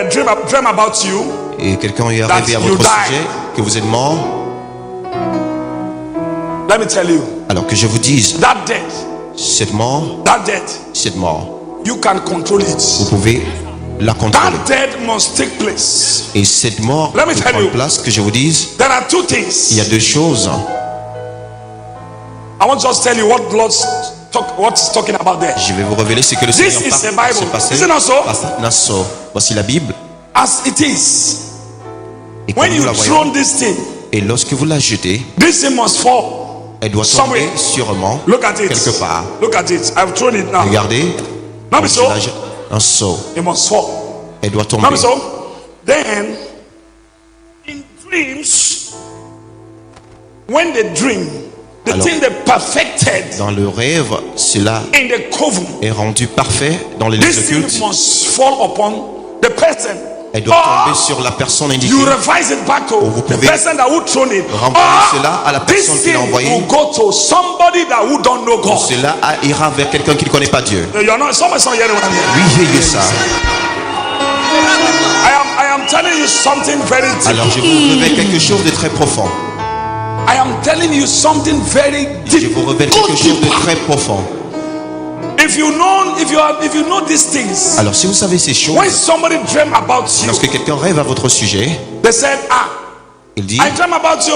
dream about you, et quelqu'un a That rêvé à you votre die. sujet, que vous êtes mort, let me tell you, alors que je vous dise, that death, cette mort, you can control vous it. pouvez la contrôler. That death must take place. Et cette mort Let me peut tell prendre you. place, que je vous dise, There are two il y things. a deux choses. I want to just tell you what what's talking about there. Je vais vous révéler ce que le This Seigneur is the parle. Bible. Ce passé, Is it not so? so. Voici la Bible. As it is, Et comme when nous you la throw voyons, this thing, et lorsque vous la jetez, this thing must fall. elle doit Somewhere. tomber sûrement Look at it. quelque part. Look at it. I've thrown it now. Regardez, Not quand be tu so. la jettes, un seau, It must fall. elle doit Not tomber. be so. Then, in dreams, when they dream, the Alors, thing they perfected Dans le rêve, cela in the coven, est rendu parfait dans les this lieux thing occultes. must fall upon the person. Elle doit Or, tomber sur la personne indiquée. you revise it back to vous the pouvez person that would thrown it. renvoyer Or, cela à la personne this qui l'a thing envoyé. will go to somebody that who don't know God. Cela ira vers quelqu'un qui ne connaît pas Dieu. You're not. Somebody's not hearing what I'm hearing. Oui, j'ai ça. I am telling you something very deep. Alors je vous révèle quelque chose de très profond. I am telling you something very Je deep. vous révèle quelque chose de très profond. If you know these things, Alors si vous savez ces choses, when somebody dream about you, lorsque quelqu'un rêve à votre sujet, they said, il dit, I dream about you.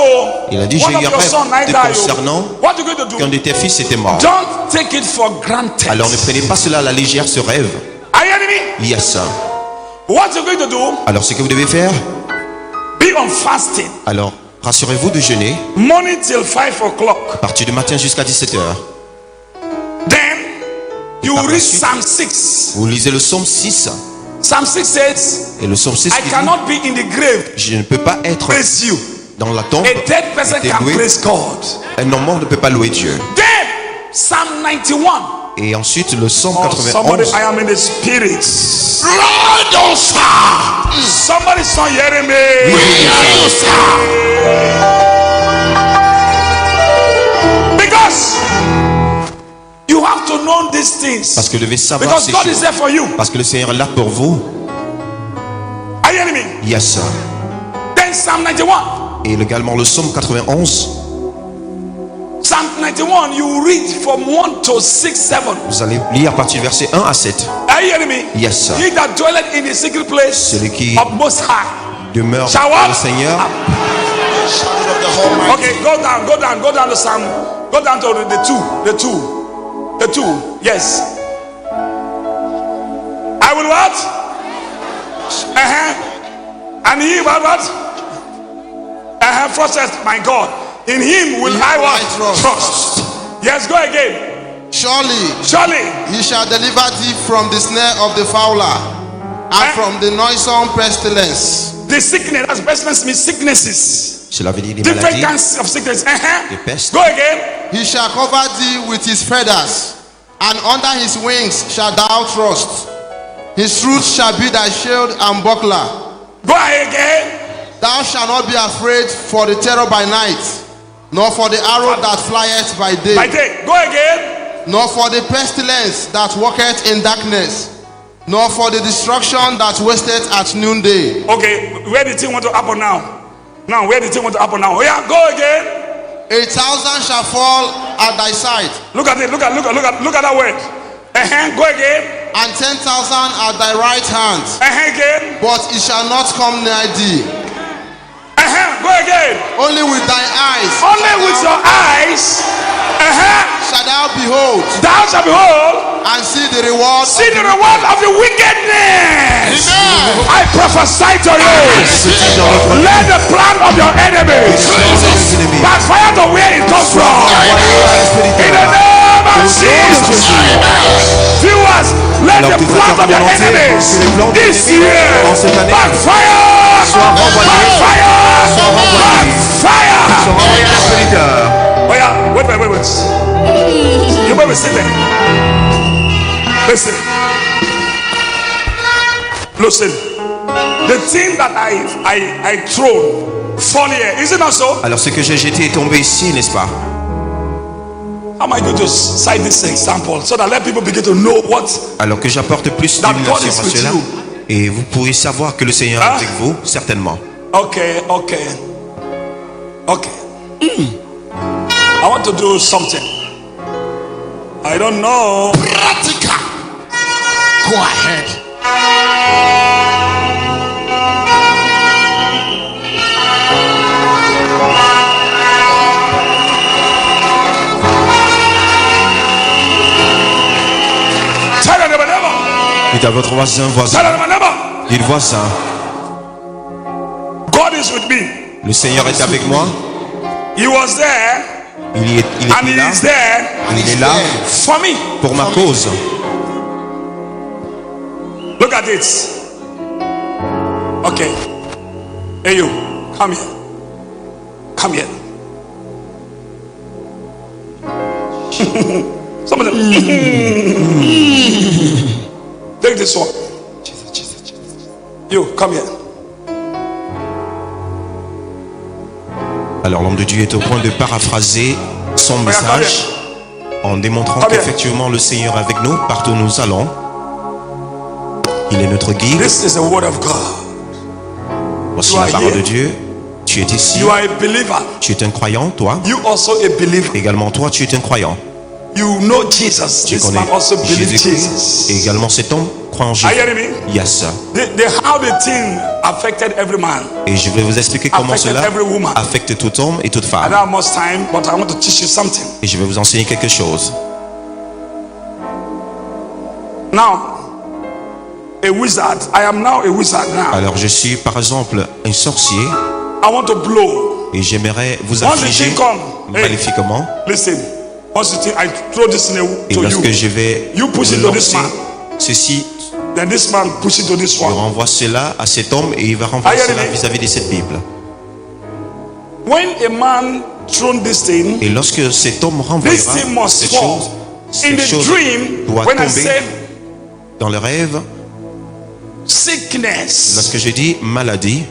il a dit, One j'ai of eu un your sons rêve died. te concernant What are you going to qu'un do? de tes fils était mort. Don't take it for granted. Alors ne prenez pas cela à la légère, ce rêve. Are you hearing me? Yes. What you're going to do? Alors ce que vous devez faire, Be on fasting. alors rassurez-vous de jeûner Morning till 5 o'clock. à partir du matin jusqu'à 17h. Then you par la read suite, Psalm 6. Vous lisez le psaume 6. Psalm 6 says, Et le psalme 6 I qui dit, cannot be in the grave. je ne peux pas être Praise you. dans la tombe. A dead person et can louer. praise God. Un homme mort ne peut pas louer Dieu. Then Psalm 91. Et ensuite le psaume Oh, somebody, 91. I am in the spirit. Somebody's not hearing me. Because You have to know these things. Parce que vous devez savoir Because ces God choses. is there for you. Parce que le Seigneur est là pour vous. Are you hearing me? Yes, sir. Then Psalm 91. Et également le psaume 91. Psalm 91, you read from 1 to 6, 7. Vous allez lire à partir du verset 1 à 7. Are you hearing me? Yes, sir. He that dwelleth in the secret place Celui qui of Most High. demeure Shall what? au Seigneur. Okay, go down to Psalm. Go down to the two. Yes. I will what? And he what? Trust my God. In him will I what? Trust. Yes, go again. Surely he shall deliver thee from the snare of the fowler and from the noisome pestilence. The sickness, that's pestilence means sicknesses. Cela veut dire des Different maladies, kinds of sickness. des pestes. Go again. He shall cover thee with his feathers, and under his wings shalt thou trust. His truth shall be thy shield and buckler. Go again. Thou shalt not be afraid for the terror by night, nor for the arrow that flieth by day, Go again. nor for the pestilence that walketh in darkness, nor for the destruction that wasteth at noonday. Okay, where the thing want to happen now? Where the thing want to happen now? Oh yeah, go again. 1,000 shall fall at thy side, Look at it. Look at that word. Go again. and 10,000 at thy right hand, Again. but it shall not come nigh thee. Go again. Only with thine eyes Only with your eyes. shalt thou behold Thou shalt behold. and see the reward. See the reward of the wickedness. I prophesy to you. Let the plan of your enemies backfire to where it comes from. In the name of Jesus. Viewers, let the plan of your enemies this year backfire. Backfire. Oh yeah, wait. You better sit there. Listen. The thing that I thrown fall here, is it not so? Alors ce que j'ai jeté est tombé ici, n'est-ce pas? How am I going to cite this example so that let people begin to know what? Alors que j'apporte plus That d'illumination God is à with cela. you. Et vous pourrez savoir que le Seigneur est avec vous, certainement. Okay. I want to do something. I don't know. Practical. Go ahead. Tell your neighbor. Dites à votre voisin, Tell your neighbor. dites voisin, God is with me. le Seigneur est avec moi. He was there Il and est he là. is there Il est là for me. pour ma cause. Look at it. Okay. Hey you, come here. Come here. Some of them. Take this one. You, come here. Alors l'homme de Dieu est au point de paraphraser son message en démontrant qu'effectivement le Seigneur est avec nous partout où nous allons. Il est notre guide. This is the word of God. Voici You la are parole here. de Dieu. Tu es ici. You are a believer. Tu es un croyant, toi. You also a believer. Également toi, tu es un croyant. You know Jesus. Tu This connais man also believes Jésus-Christ. Et Jesus. également cet homme croit en Are Jésus. you hearing me? Yes, sir. How the thing affected every man. Et je vais vous expliquer comment Affected cela every woman. affecte tout homme et toute I femme. don't have much time, but I want to teach you something. Et je vais vous enseigner quelque chose. Now, a wizard. I am now a wizard now. Alors je suis par exemple un sorcier I want to blow. et j'aimerais vous Once the affliger thing come, hey, maléfiquement. listen. Once the thing, I throw this in Et to lorsque you. je vais You push it to this lancer man. ceci, Then this man push it to this je one. renvoie cela à cet homme et il va renvoyer Are you cela ready? vis-à-vis de cette Bible. When a man thrown this thing, Et lorsque cet homme this renvoiera thing must cette fall. chose, In cette the chose dream, doit when I tomber said dans le rêve. sickness, Lorsque je dis maladie,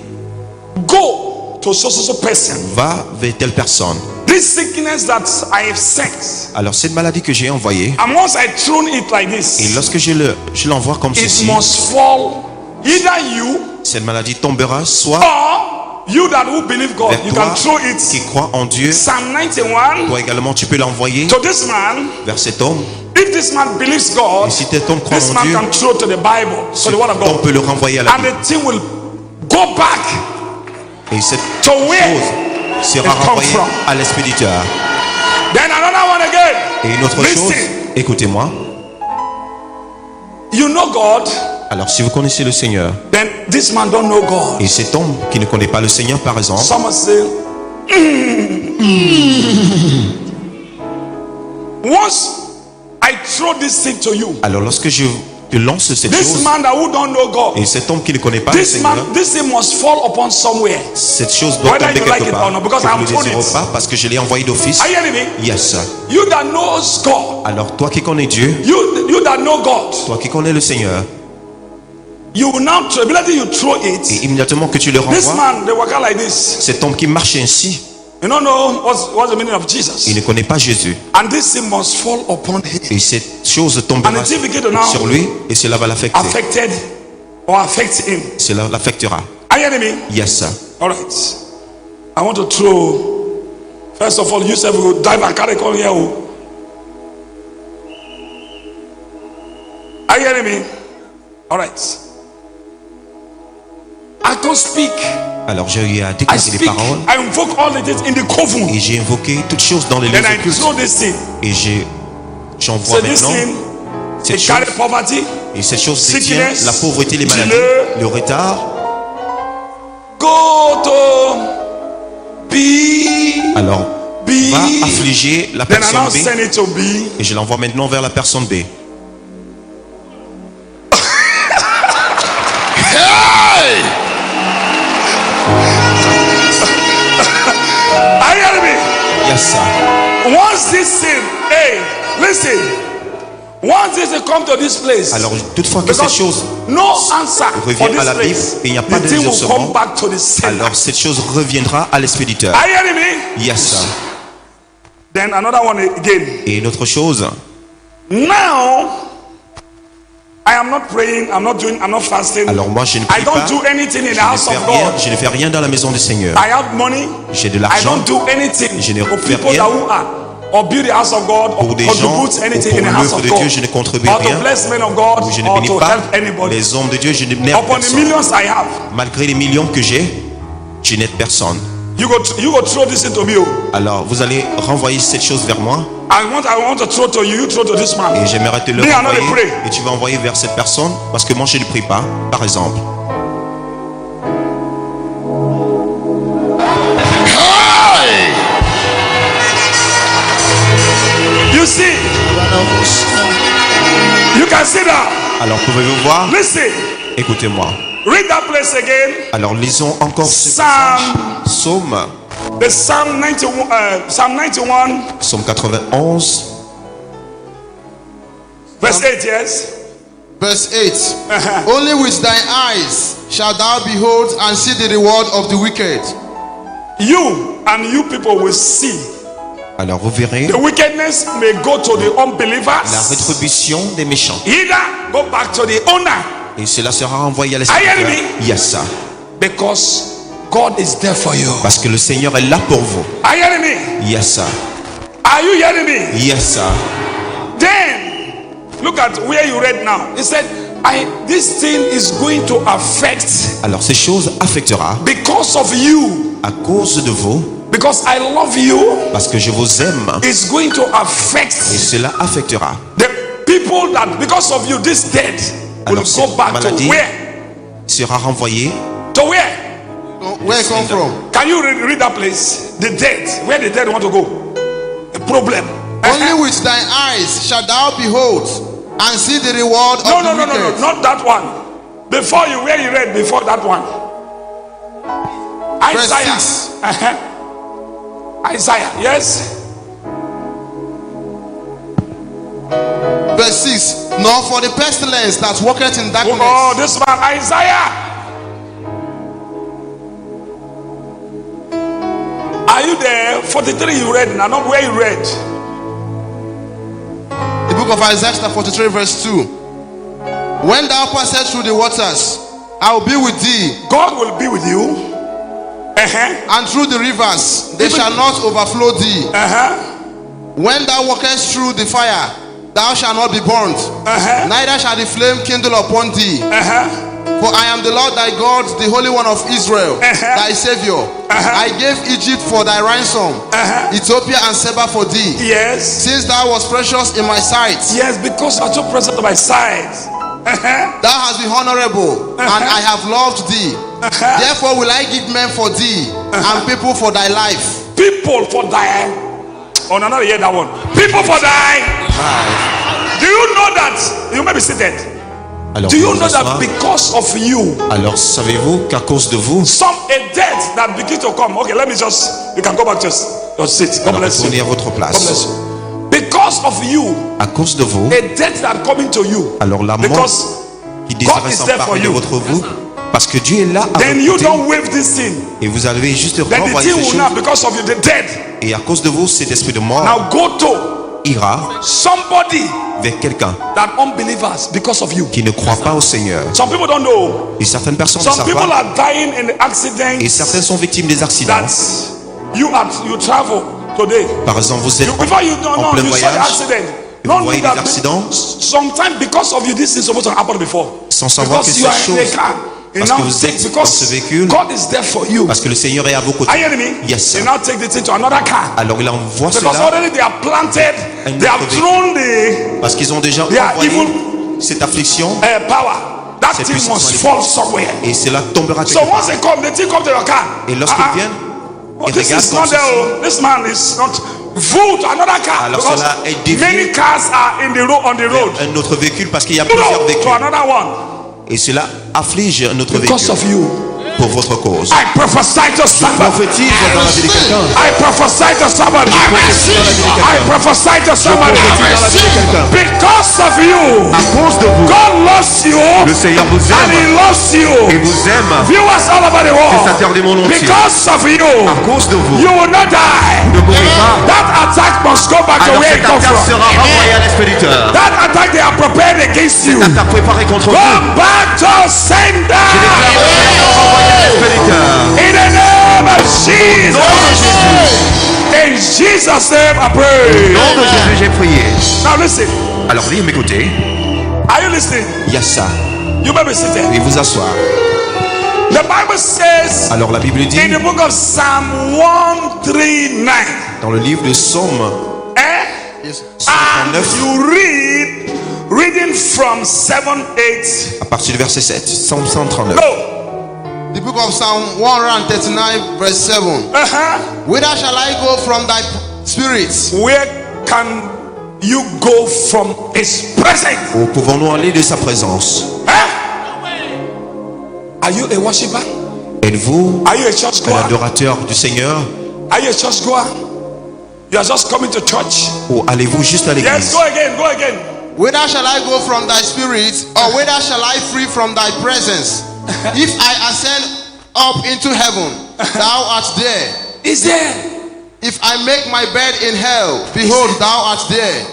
go to so person. va vers telle personne. This sickness that I have sent. Alors cette maladie que j'ai envoyée, And once I thrown it like this, et lorsque je l'envoie comme it ceci, must fall. Either you cette maladie tombera soit or you that who believe God. vers You toi can throw qui it. croit en Dieu. Psalm 91. Toi également tu peux l'envoyer To this man. vers cet homme. If this man believes God, Et si cet homme croit this en man Dieu, can throw to the Bible, to cet the word of homme God, peut le renvoyer à la and Bible. the thing will go back Et cette to where chose sera it come renvoyée from. à l'expéditeur. Then another one again. Et une autre chose, Listen. écoutez-moi. You know God, Alors si vous connaissez le Seigneur, then this man don't know God. et cet homme qui ne connaît pas le Seigneur par exemple, Someone say, once I throw this thing to you, alors lorsque je te lance cette this chose, man that who don't know God, et cet homme qui ne connaît pas le this Seigneur, man, this thing must fall upon somewhere. cette chose doit Whether tomber you like quelque it part. or not, because Que I'm vous ne told désirez it. pas parce que je l'ai envoyé d'office. Are you hearing me? Yes. You that knows God, Alors toi qui connais Dieu, you that know God, toi qui connais le Seigneur, you will now throw, immediately you throw it. et immédiatement que tu le This renvoies, man, they walk out like this. cet homme qui marche ainsi, You don't know what's the meaning of Jesus. il ne connaît pas Jésus. And this thing must fall upon him. Et cette chose tombera And the thing begin to now sur lui et cela va l'affecter. affected or affect him. Cela l'affectera. Are you hearing me? Yes. All right. I want to throw. First of all, you said we will dive and carry on here. Are you hearing me? All right. I can't speak. Alors j'ai eu à I déclarer des speak. paroles I invoke all the things in the coven. et j'ai invoqué toutes choses dans les lieux Then I occultes throw this thing. et j'envoie So this maintenant thing, cette it chose, carry poverty. et cette chose détient sickness, la pauvreté, les maladies, delay. le retard. Go to B. Alors B. va affliger la Then I personne now B send it to B. et je l'envoie maintenant vers la personne B. Hey! Are you hearing me? Yes, sir. Once this thing, hey, listen. Once this thing come to this place, Alors toutefois que cette because chose no answer for revient à this la Bible place, et il n'y a pas the de thing will exaucement, come back to the sender. alors cette chose reviendra à l'expéditeur. Are you hearing me? Yes, sir. Then another one again. Et une autre chose, Now, I am not praying, I'm not fasting. alors moi je ne I prie don't pas, do anything in the je ne house fais of rien, God. je ne fais rien dans la maison du Seigneur. I have money. J'ai de I l'argent don't do anything Je ne for fais people rien. that who are or build the house of God or Pour des gens, contribute anything ou in the pour house l'œuvre of de God Dieu, je ne contribue or to rien. bless men of God Où je ne or bénis to pas help anybody. les hommes de Dieu, je n'aide Upon the personne. millions I have, Malgré les millions que j'ai, je n'aide personne. you go throw this into me. Oh. Alors vous allez renvoyer cette chose vers moi I want to throw to you, you throw to this man. et j'aimerais te le Me, I know they renvoyer pray. et tu vas envoyer vers cette personne parce que moi je ne prie pas, par exemple. Hey! You see, you can sit down. Alors pouvez-vous voir? Listen, Écoutez-moi. read that place again. Alors lisons encore ce Psalm, psaume, the Psalm 91, Psalm 91, psaume 91, verse 8. Yes. Verse 8. Only with thine eyes shalt thou behold and see the reward of the wicked. You and you people will see. alors vous verrez The wickedness may go to the la unbelievers. rétribution des méchants Either go back to the owner et cela sera renvoyé à Are you hearing l'expéditeur. me? Yes, sir. because God is there for you. Parce que le Seigneur est là pour vous. Are you hearing me? Yes, sir. Are you hearing me? Yes, sir. Then look at where you read now. It said, this thing is going to affect Alors ces choses affectera because of you. à cause de vous, Because I love you, parce que je vous aime, it's going to affect et cela affectera. the people that because of you this dead will Alors go cette back to maladie where? sera renvoyée. To where? Where it come from? Can you read that place? The dead. Where the dead want to go? A problem. Only with thine eyes shalt thou behold and see the reward No, of no, the no, wicked. not that one. Before you, where you read before that one. Verse Isaiah. 6. Isaiah, yes. Verse 6. Nor for the pestilence that walketh in darkness. Oh, this man, Isaiah. Are you there? 43 you read. Now, not where you read. The book of Isaiah chapter 43 verse 2. When thou passest through the waters, I will be with thee. God will be with you. And through the rivers, they shall not overflow thee. When thou walkest through the fire, thou shalt not be burnt. Neither shall the flame kindle upon thee. For I am the Lord thy God, the Holy One of Israel, thy Savior. I gave Egypt for thy ransom, Ethiopia and Seba for thee. Yes. Since thou was precious in my sight. Yes, because you are so precious in my sight. Thou hast been honorable, and I have loved thee. Therefore will I give men for thee, and people for thy life. People for thy. Oh, no, not hear that one. People for thy. Do you know that? You may be seated. Alors, do you know that because of you? Alors savez-vous qu'à cause de vous, a death that begins to come. Okay, let me just. You can go back just sit. God bless you. Retournez à votre place. God bless you. Because of you, à cause de vous, a death that coming to you. Alors la mort qui désirait s'emparer de votre vous, parce que Dieu est là à then you don't wave this thing. Et vous avez juste then renvoyé ces choses. Because of you, the dead. Et à cause de vous, cet esprit de mort now go to ira somebody vers quelqu'un that unbelievers because of you. Qui ne croit pas au Seigneur. Some people don't know. Et certaines personnes Some ne savent people pas. are dying in the accidents. Et certaines sont victimes des accidents. You travel today. Par exemple, vous êtes en plein voyage. Et vous voyez des accidents. Sometimes because of you, this is supposed to happen before. Sans savoir que cette chose. Parce que vous êtes dans ce véhicule. God is there for you. Parce que le Seigneur est à vos côtés. Yes, sir. Now take the thing to another car. Alors il envoie cela. Because already they are planted. They have thrown the. Parce qu'ils ont déjà envoyé cette affliction. Power. That thing must fall somewhere. Et cela tombera quelque part. So once they come, the thing comes to your car. Et lorsqu'ils viennent, ils this is not there. This man is not. Vote another car. Alors cela est dévié. Many cars are in the road on the road. Un autre véhicule parce qu'il y a plusieurs véhicules. To another one. Et cela afflige notre véhicule. Because of you. Pour votre cause. I prophesy to somebody. Prophétise dans la vie de quelqu'un. I prophesy to somebody. I prophesy to somebody. Because of you. À cause de vous. God loves you. Le Seigneur vous aime. And He loves you. Et vous aime. Viewers all over the world. Because of you. À cause de vous. You will not die. Vous ne mourrez pas. That attack must go back to where it comes from. Sera renvoyé à l'expéditeur. That attack they are prepared against you. Cette attaque préparée contre vous. Go back to sender. In the name of Jesus. In Jesus' name I pray. Au nom de Jésus j'ai prié. Now listen. Alors veuillez m'écouter. Are you listening? Yes, sir. You may be seated. Et vous asseoir. The Bible says. Alors la Bible dit. In the book of Psalm 139. Dans le livre de Psaume. Yes. And you reading from 7-8. À partir du verset 7. Psaume 139. No. The book of Psalm 139 verse 7. Whither shall I go from thy spirit? Where can you go from His presence? Où pouvons-nous aller de sa présence? Are you a worshiper? Êtes-vous un adorateur du Seigneur? Are you a church goer? You are just coming to church? Ou allez-vous juste à l'église? Yes, go again. Whither shall I go from thy spirit, or whither shall I flee from thy presence? If I ascend up into heaven, thou art there. Is there? If I make my bed in hell, behold, thou art there.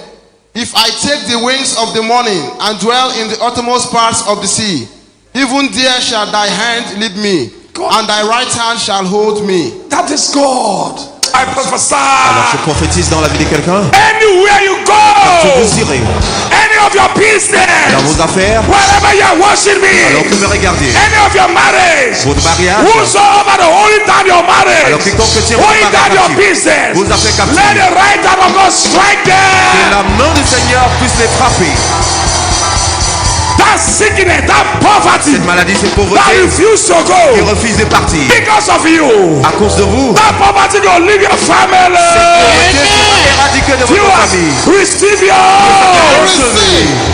If I take the wings of the morning and dwell in the uttermost parts of the sea, even there shall thy hand lead me, and thy right hand shall hold me. That is God. I prophesy. Alors je prophétise dans la vie de quelqu'un. Anywhere you go. Je vous irez. Any of your business. Dans vos affaires. Wherever you are watching me. Alors que me regardez. Any of your marriage. Votre mariage. Whosoever the holy down your marriage. Alors quiconque tient holy down your business. Vos affaires captives. Let the right hand of God strike them. Que la main du Seigneur puisse les frapper. That sickness, that poverty, cette maladie, cette pauvreté, that refuse to go, qui refuse de partir, because of you, à cause de vous, that poverty will leave your family. Cette pauvreté sera éradiquée de votre famille. Receive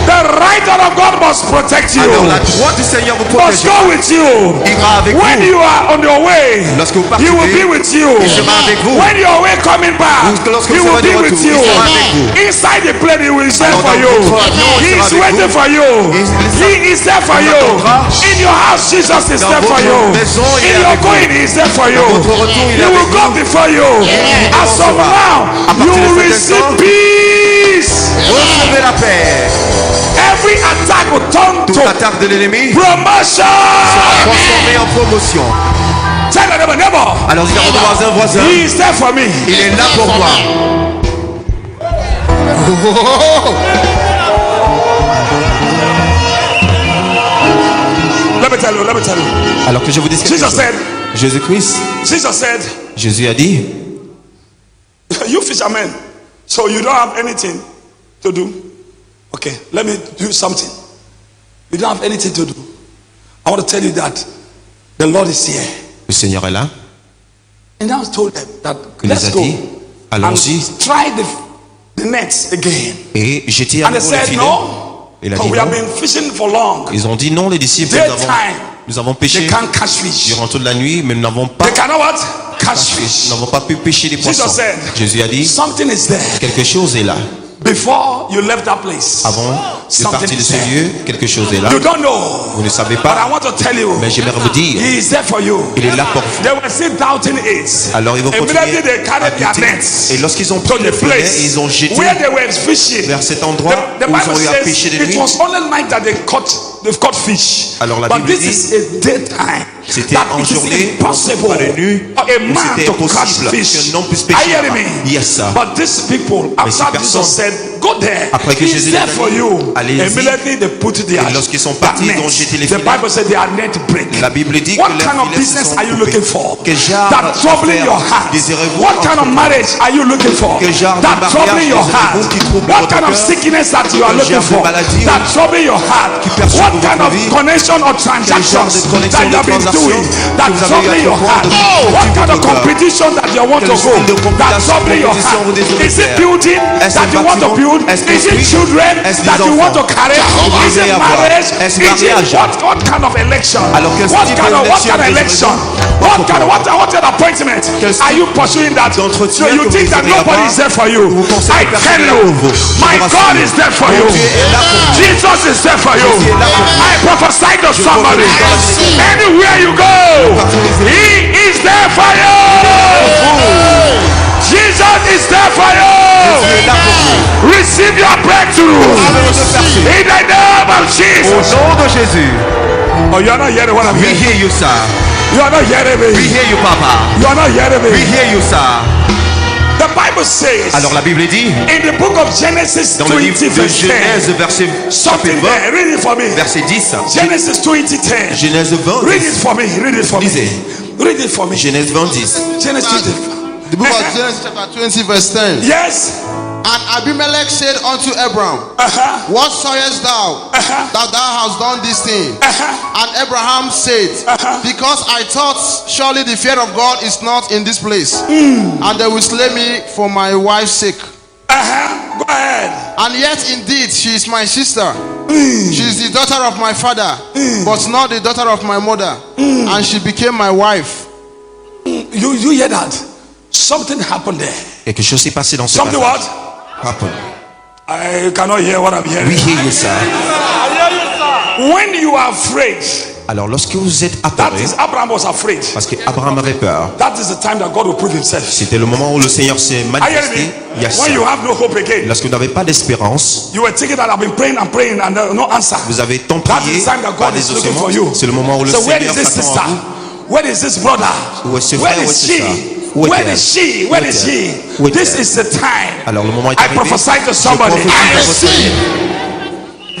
the right hand of God must protect you. Alors la droite du Seigneur vous protège. Must go with you. Ira avec when vous. you are on your way, lorsque vous partez, he will be with you. Il sera avec vous. When you are away coming back, lorsque he vous will serez be de with retour, you. il sera avec vous. Inside the plane, he will stand for you. He He is waiting for you. He is there for you. In your house, Jesus is there for you. In your going, he is there for you. He will go before you. As of now, you will receive peace. Recevez la paix. Every attack will turn Toute attaque de l'ennemi promotion. sera transformée en promotion. Tell the neighbor. Alors dis à votre voisin, He is there for me. il est là pour moi. Let me tell you. Alors que je vous dise quelque Jesus chose. said, Jésus-Christ, Jésus a dit, you fishermen, so you don't have anything to do. Okay, let me do something. You don't have anything to do. I want to tell you that the Lord is here. le Seigneur est là. And now told them that Il les let's a go dit, and allons-y try the nets again. et jeter à And they nouveau les said filets. no, Il a because dit we have non. been fishing for long. Ils ont dit non, les disciples, nous avons They péché can't catch fish. durant toute la nuit, mais nous n'avons pas They cannot what? Catch fish. Nous n'avons pas pu pêcher des poissons. Jesus said, Jésus a dit, something is there. quelque chose est là. Before you left that place, Avant de something partir de is ce there. lieu, quelque chose est là. You don't know, Vous ne savez but I pas, want to tell you, mais j'aimerais vous dire, He is there for you. il est là pour vous. They were still doubting it. Alors ils vont Immediately continuer they à carried their douter. nets Et lorsqu'ils ont to pris le the filet place et ils ont jeté where they were fishing. vers cet endroit The où ils Bible ont eu à says pêcher de it nuit. was only night that they've caught fish. Alors la But Bible this dit, is a daytime. c'était That en it is journée, impossible pas de nuit, for a où man c'était to catch impossible fish. qu'un homme puisse Are pêcher you hearing là-bas. me? Yes, sir. But these people, Mais ces after Jesus personnes, said, go there, après que He's Jésus there les a for dit, you. allez-y. Immediately they put their Et lorsqu'ils sont their partis, ils ont nets. jeté les The filets. Bible said their net break. La Bible dit What que les kind of filets se business sont are you coupés. looking for? Quel genre That troubling your d'affaires heart. désirez-vous What kind of entreprendre? marriage are you looking for? Quel genre de That mariage troubling your heart. désirez-vous qui trouble What votre kind of cœur? sickness that you are Quel looking genre de for? maladie That troubling your heart. perturbe What votre kind of vie? connection or transactions de connexion, that you de have been transaction doing that que vous avez troubling eu à your heart? comprendre What depuis kind of votre cœur? competition that you want Quel to go style de that compétition, troubling your compétition vous heart? désirez Is it faire? building Est-ce that un you want to bâtiment? build? Est-ce Is it construit? children Est-ce that des you want to enfants? carry? Vous Is voulez it avoir? marriage? Est-ce Is it mariage? what kind of election? Alors, quel What type kind of d'élection election? désirez-vous? What appointment are you pursuing that? So d'entretien you que think vous that désirez nobody avoir? is there for you? Vous pensez I que personne tell n'est là you, pour vous. Je my vous God rassure. is there for Mon you. Dieu est là pour vous. Jesus is there for you. Jésus est là pour vous. I prophesy to somebody. Anywhere you go, He is there for you. Jesus is there for you. Jésus est là pour vous. Receive your breakthrough in the name of Au Jesus. nom de Jésus. Oh, you are not hearing what I'm We hearing. hear you, sir. You are not hearing We me. hear you, Papa. You are not hearing We me. hear you, sir. The Bible says Alors la Bible dit, in the book of Genesis dans le livre 20 de verse 10, Genèse, verset something chapitre 20, there. Read it for me. verset 10. Genesis 20:10. Genèse 20, Read it for me. Read it for me. Lisez. Read it for me. Genèse 20, 10. Genesis 20. The book of Genesis chapter 20 verse 10. Yes. And Abimelech said unto Abram, What sayest thou that thou hast done this thing? And Abraham said, Because I thought surely the fear of God is not in this place, and they will slay me for my wife's sake. Go ahead. And yet indeed she is my sister. She is the daughter of my father, but not the daughter of my mother. And she became my wife. You hear that? Something happened there. Quelque chose s'est passé dans ce Something passage. what? Happen. I cannot hear what I'm hearing. We hear you, sir. When you are afraid, Alors lorsque vous êtes that apeuré, is Abraham was afraid. parce qu'Abraham avait peur, That is the time that God will prove himself. c'était le moment où le Seigneur s'est Are you hearing manifesté. me? Yes, When you sir. have no hope again, Lorsque vous n'avez pas d'espérance, you were thinking that I've been praying and praying and no answer. vous avez tant That prié, is the time that pas God is des looking ossements. for you. C'est le moment où le So where Seigneur is this s'attend à sister? vous. Where is this brother? Où est ce Where frère? Où is est-ce she? ça? Où Where est-elle? is she? Où Where is est-elle? he? Où est-elle? This is the time. Alors le moment est I arrivé. prophesy to Je somebody. prophétise I à votre receive. vie.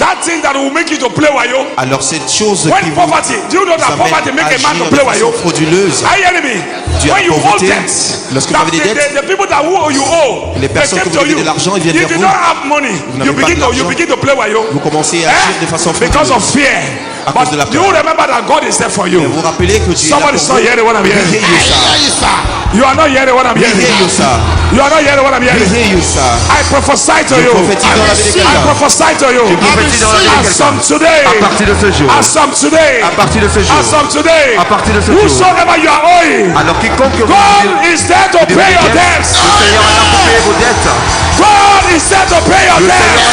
That thing that will make you to play wayo. Alors cette chose qui When vous poverty, do you know that poverty amène à make a man agir to de play façon wayo? frauduleuse, Are you hearing me? Dû à When you hold pauvreté, debts, lorsque vous that avez des dettes, the people that you owe, les they personnes came que vous to devez you. de l'argent, ils viennent If vers you vous. don't have money, n'avez you pas de l'argent. begin to play wayo. vous commencez à agir de façon Because of frauduleuse. fear. À cause de la But you peur. remember that God is there for you. Mais vous rappelez que Dieu est là Somebody's pour not vous. hearing what I'm We hearing. hear you, sir. You are not hearing what I'm We hearing. hear you, sir. You are not hearing what I'm We hearing. hear you, sir. I prophesy to Je you. prophétise dans la vie de I quelqu'un. prophesy to you. prophétise dans la vie de As quelqu'un. from today. À partir de ce jour. As from today. À partir de ce jour. As from today. À partir de ce jour. Whosoever you are owing, Alors quiconque vous God is there to pay your debts. le Seigneur est là pour payer vos dettes. God is there to pay your Le debts. Seigneur est